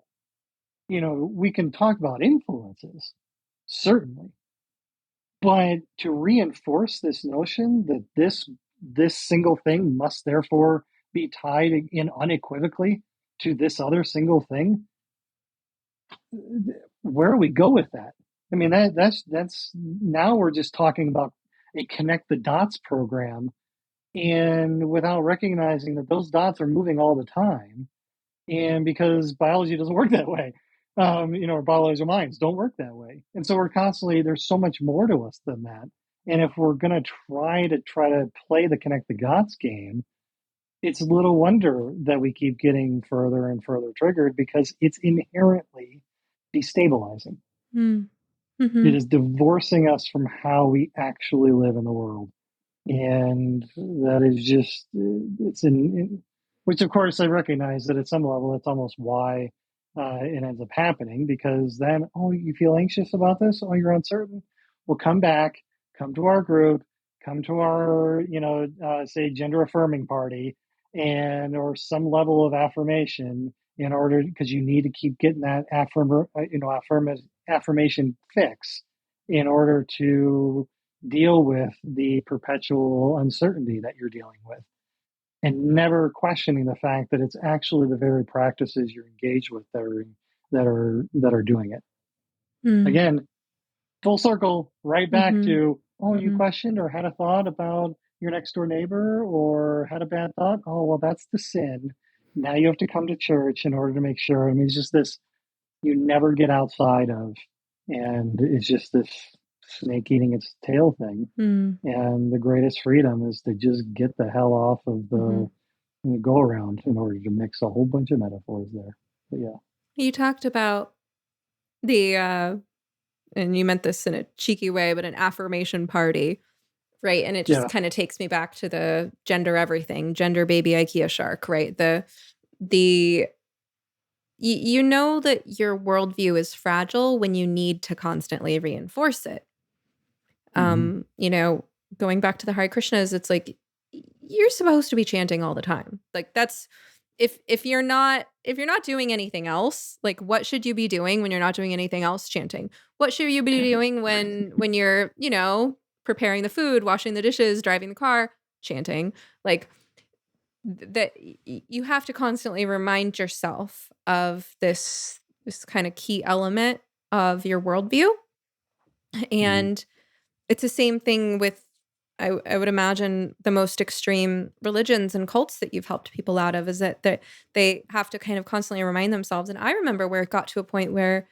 We can talk about influences, certainly, but to reinforce this notion that this single thing must therefore be tied in unequivocally to this other single thing, where do we go with that? I mean, that's now we're just talking about a connect the dots program, and without recognizing that those dots are moving all the time, and because biology doesn't work that way, our biological minds don't work that way, and so we're constantly, there's so much more to us than that. And if we're going to try to play the connect the dots game, it's little wonder that we keep getting further and further triggered, because it's inherently destabilizing. Mm. It Hmm. is divorcing us from how we actually live in the world. And that is just, which of course I recognize that at some level that's almost why it ends up happening, because then, oh, you feel anxious about this, oh, you're uncertain, well, come back, come to our group, come to our say gender affirming party, and or some level of affirmation, in order, because you need to keep getting that affirmation fix in order to deal with the perpetual uncertainty that you're dealing with, and never questioning the fact that it's actually the very practices you're engaged with that are doing it. Mm. Again, full circle, right back Hmm. to, oh, you Hmm. questioned or had a thought about your next door neighbor, or had a bad thought, oh, well, that's the sin. Now you have to come to church in order to make sure. I mean, it's just this you never get outside of, and it's just this snake eating its tail thing. Mm. And the greatest freedom is to just get the hell off of Hmm. the go around, in order to mix a whole bunch of metaphors there. But yeah. You talked about the and you meant this in a cheeky way, but an affirmation party, right? And it just Yeah. kind of takes me back to the gender everything, gender baby IKEA shark, right? The you know that your worldview is fragile when you need to constantly reinforce it. Mm-hmm. um you know Going back to the Hare Krishnas, it's like you're supposed to be chanting all the time, like that's if you're not doing anything else, like what should you be doing when you're not doing anything else? Chanting. What should you be doing when you're, preparing the food, washing the dishes, driving the car? Chanting. Like that you have to constantly remind yourself of this kind of key element of your worldview. Mhm. And it's the same thing with, I would imagine, the most extreme religions and cults that you've helped people out of, is that they have to kind of constantly remind themselves. And I remember where it got to a point where,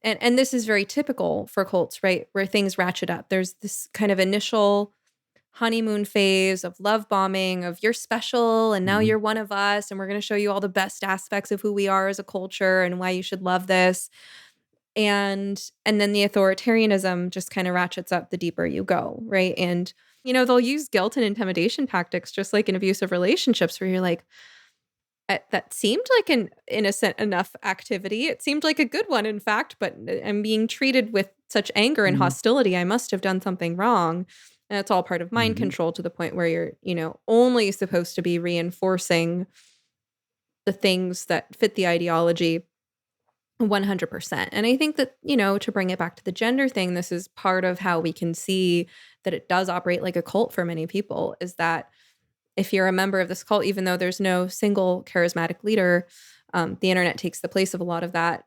and this is very typical for cults, right? Where things ratchet up. There's this kind of initial honeymoon phase of love bombing, of you're special and now Mhm. you're one of us and we're going to show you all the best aspects of who we are as a culture and why you should love this. And then the authoritarianism just kind of ratchets up the deeper you go, right? And they'll use guilt and intimidation tactics just like in abusive relationships, where you're like, that seemed like an innocent enough activity. It seemed like a good one, in fact, but I'm being treated with such anger and Mhm. hostility. I must have done something wrong. And it's all part of mind Mhm. control, to the point where you're, only supposed to be reinforcing the things that fit the ideology 100%. And I think that, to bring it back to the gender thing, this is part of how we can see that it does operate like a cult for many people, is that if you're a member of this cult, even though there's no single charismatic leader, the internet takes the place of a lot of that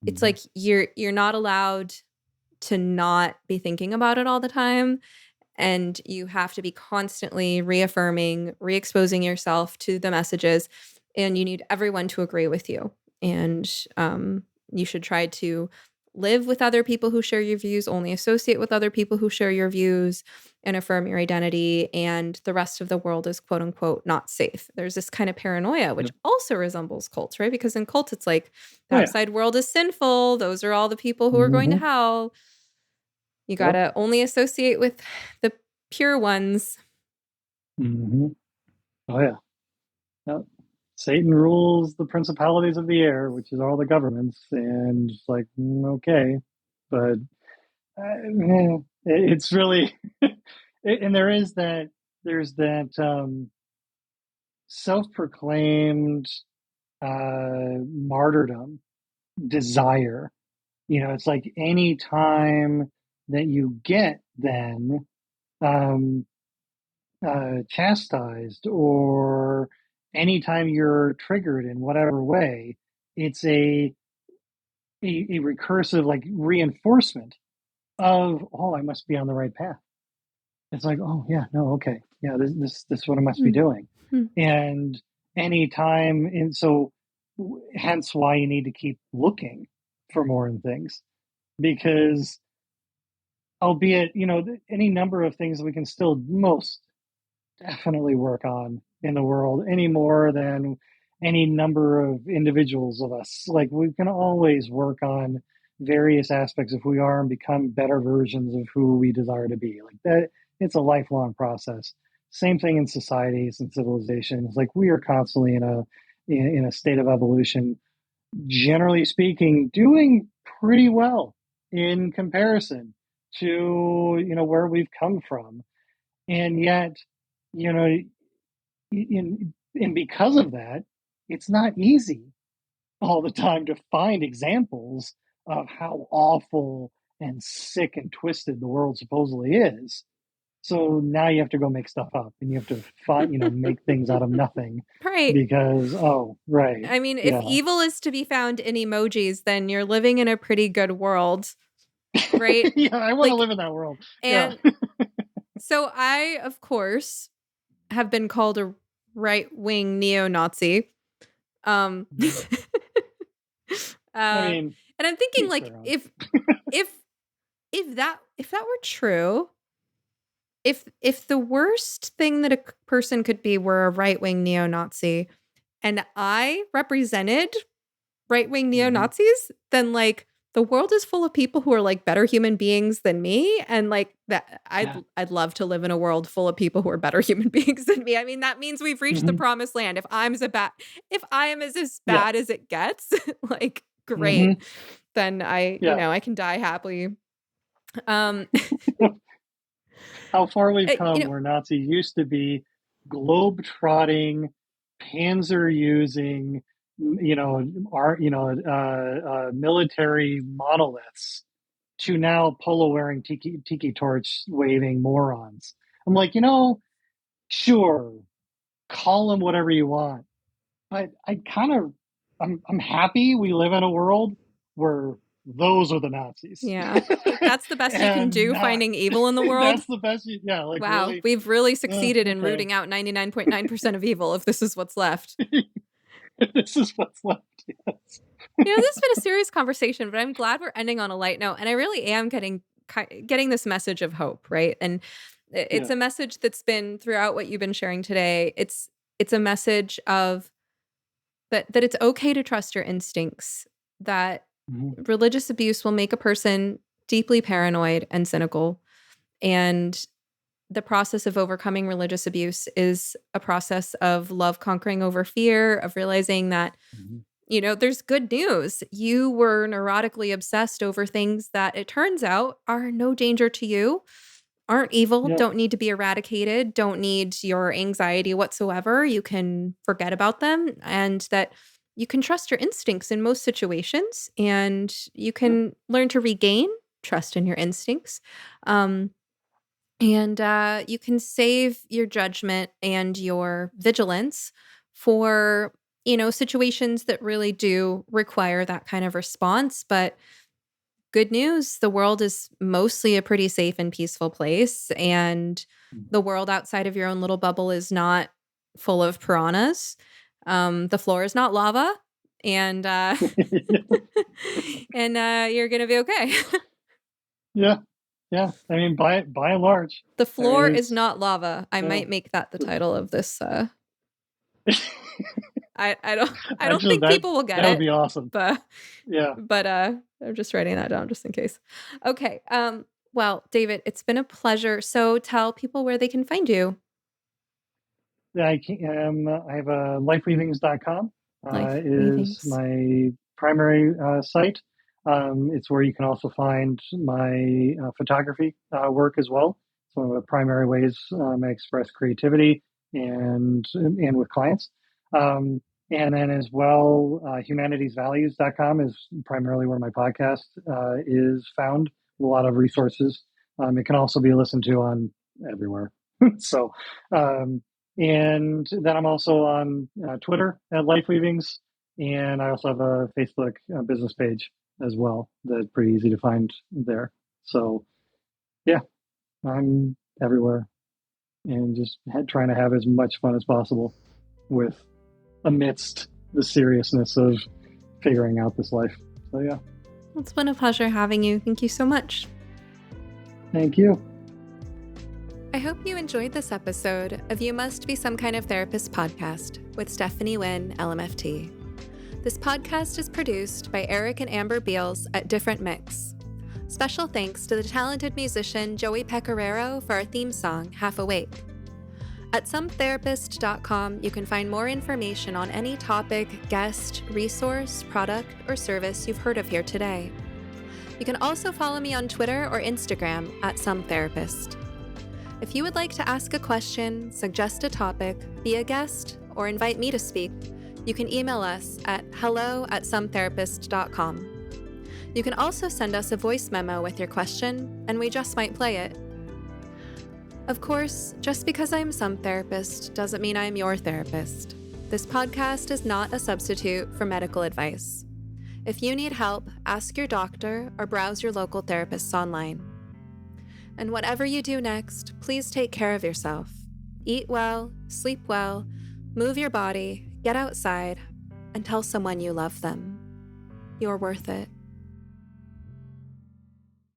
it's Mhm. like you're not allowed to not be thinking about it all the time. And you have to be constantly reaffirming, re-exposing yourself to the messages, and you need everyone to agree with you. And you should try to live with other people who share your views, only associate with other people who share your views, and affirm your identity. And the rest of the world is quote unquote not safe. There's this kind of paranoia, which Yep. also resembles cults, right? Because in cults, it's like the Oh yeah. outside world is sinful. Those are all the people who are going to Mhm. hell. You got Yep. to only associate with the pure ones. Mhm. Oh yeah. Yep. Satan rules the principalities of the air, which is all the governments, and it's like, okay, but it's really, and there's that self-proclaimed martyrdom desire. It's like any time that you get then um, chastised, or anytime you're triggered in whatever way, it's a recursive like reinforcement of, oh, I must be on the right path. It's like, oh yeah, no, okay, yeah, this is what I must be Hmm. doing. Hmm. And anytime, and so hence why you need to keep looking for more in things, because albeit any number of things we can still most definitely work on in the world, any more than any number of individuals of us. Like, we can always work on various aspects of who we are and become better versions of who we desire to be. Like that, it's a lifelong process. Same thing in societies and civilizations. Like, we are constantly in a state of evolution. Generally speaking, doing pretty well in comparison to where we've come from, and yet you know and because of that, it's not easy all the time to find examples of how awful and sick and twisted the world supposedly is. So now you have to go make stuff up, and you have to find, make things out of nothing, Right. because, oh, right. I mean, if Yeah. evil is to be found in emojis, then you're living in a pretty good world, right? Yeah, I want to Like, live in that world. Yeah. and so I, of course, have been called a right-wing neo-Nazi. Um, I uh, mean, and I'm thinking, each like, their own. if that were true, if the worst thing that a person could be were a right-wing neo-Nazi, and I represented right-wing Mhm. neo-Nazis, then like the world is full of people who are like better human beings than me. And like that, I'd Yeah. I'd love to live in a world full of people who are better human beings than me. I mean, that means we've reached the Hmm. promised land. If I am as Yeah. bad as it gets, like great. Hmm. Then Yeah. I can die happily. Um, How far we've you come, know, where Nazis used to be globe-trotting panzer using, military monoliths to now polo wearing tiki torch waving morons. I'm like, sure, call them whatever you want, but I'm happy we live in a world where those are the Nazis. Yeah. Like, that's the best you can And do, not, finding evil in the world. that's the best. Yeah. Like, Wow. really? We've really succeeded in Okay. rooting out 99.9% of evil if this is what's left. This is what's left. Yes. This has been a serious conversation, but I'm glad we're ending on a light note. And I really am getting this message of hope, right? And it's a message that's been throughout what you've been sharing today. It's a message of that it's okay to trust your instincts, that religious abuse will make a person deeply paranoid and cynical. And the process of overcoming religious abuse is a process of love conquering over fear, of realizing that, there's good news. You were neurotically obsessed over things that it turns out are no danger to you, aren't evil, don't need to be eradicated, don't need your anxiety whatsoever. You can forget about them, and that you can trust your instincts in most situations, and you can learn to regain trust in your instincts. And you can save your judgment and your vigilance for, situations that really do require that kind of response. But good news, the world is mostly a pretty safe and peaceful place. And the world outside of your own little bubble is not full of piranhas. The floor is not lava. And you're going to be okay. Yeah. Yeah. I mean, by and large. The floor is not lava. I might make that the title of this. I don't Actually, think people will get it. That would be awesome. But yeah. But I'm just writing that down just in case. Okay. Well, David, it's been a pleasure. So tell people where they can find you. Yeah, I have a lifeweavings.com is my primary site. It's where you can also find my photography work as well. It's one of the primary ways I express creativity and with clients. And then as well, humanitiesvalues.com is primarily where my podcast is found. A lot of resources. It can also be listened to on everywhere. So, and then I'm also on Twitter at Lifeweavings, and I also have a Facebook business page as well that's pretty easy to find there. So, yeah, I'm everywhere and just trying to have as much fun as possible with amidst the seriousness of figuring out this life. So, yeah. It's been a pleasure having you. Thank you so much. Thank you. I hope you enjoyed this episode of You Must Be Some Kind of Therapist podcast with Stephanie Wynn, LMFT. This podcast is produced by Eric and Amber Beels at Different Mix. Special thanks to the talented musician Joey Pecoraro for our theme song, Half Awake. At sometherapist.com, you can find more information on any topic, guest, resource, product, or service you've heard of here today. You can also follow me on Twitter or Instagram at sometherapist. If you would like to ask a question, suggest a topic, be a guest, or invite me to speak, you can email us at hello@sometherapist.com. You can also send us a voice memo with your question, and we just might play it. Of course, just because I'm some therapist doesn't mean I'm your therapist. This podcast is not a substitute for medical advice. If you need help, ask your doctor or browse your local therapists online. And whatever you do next, please take care of yourself. Eat well, sleep well, move your body, get outside, and tell someone you love them. You're worth it.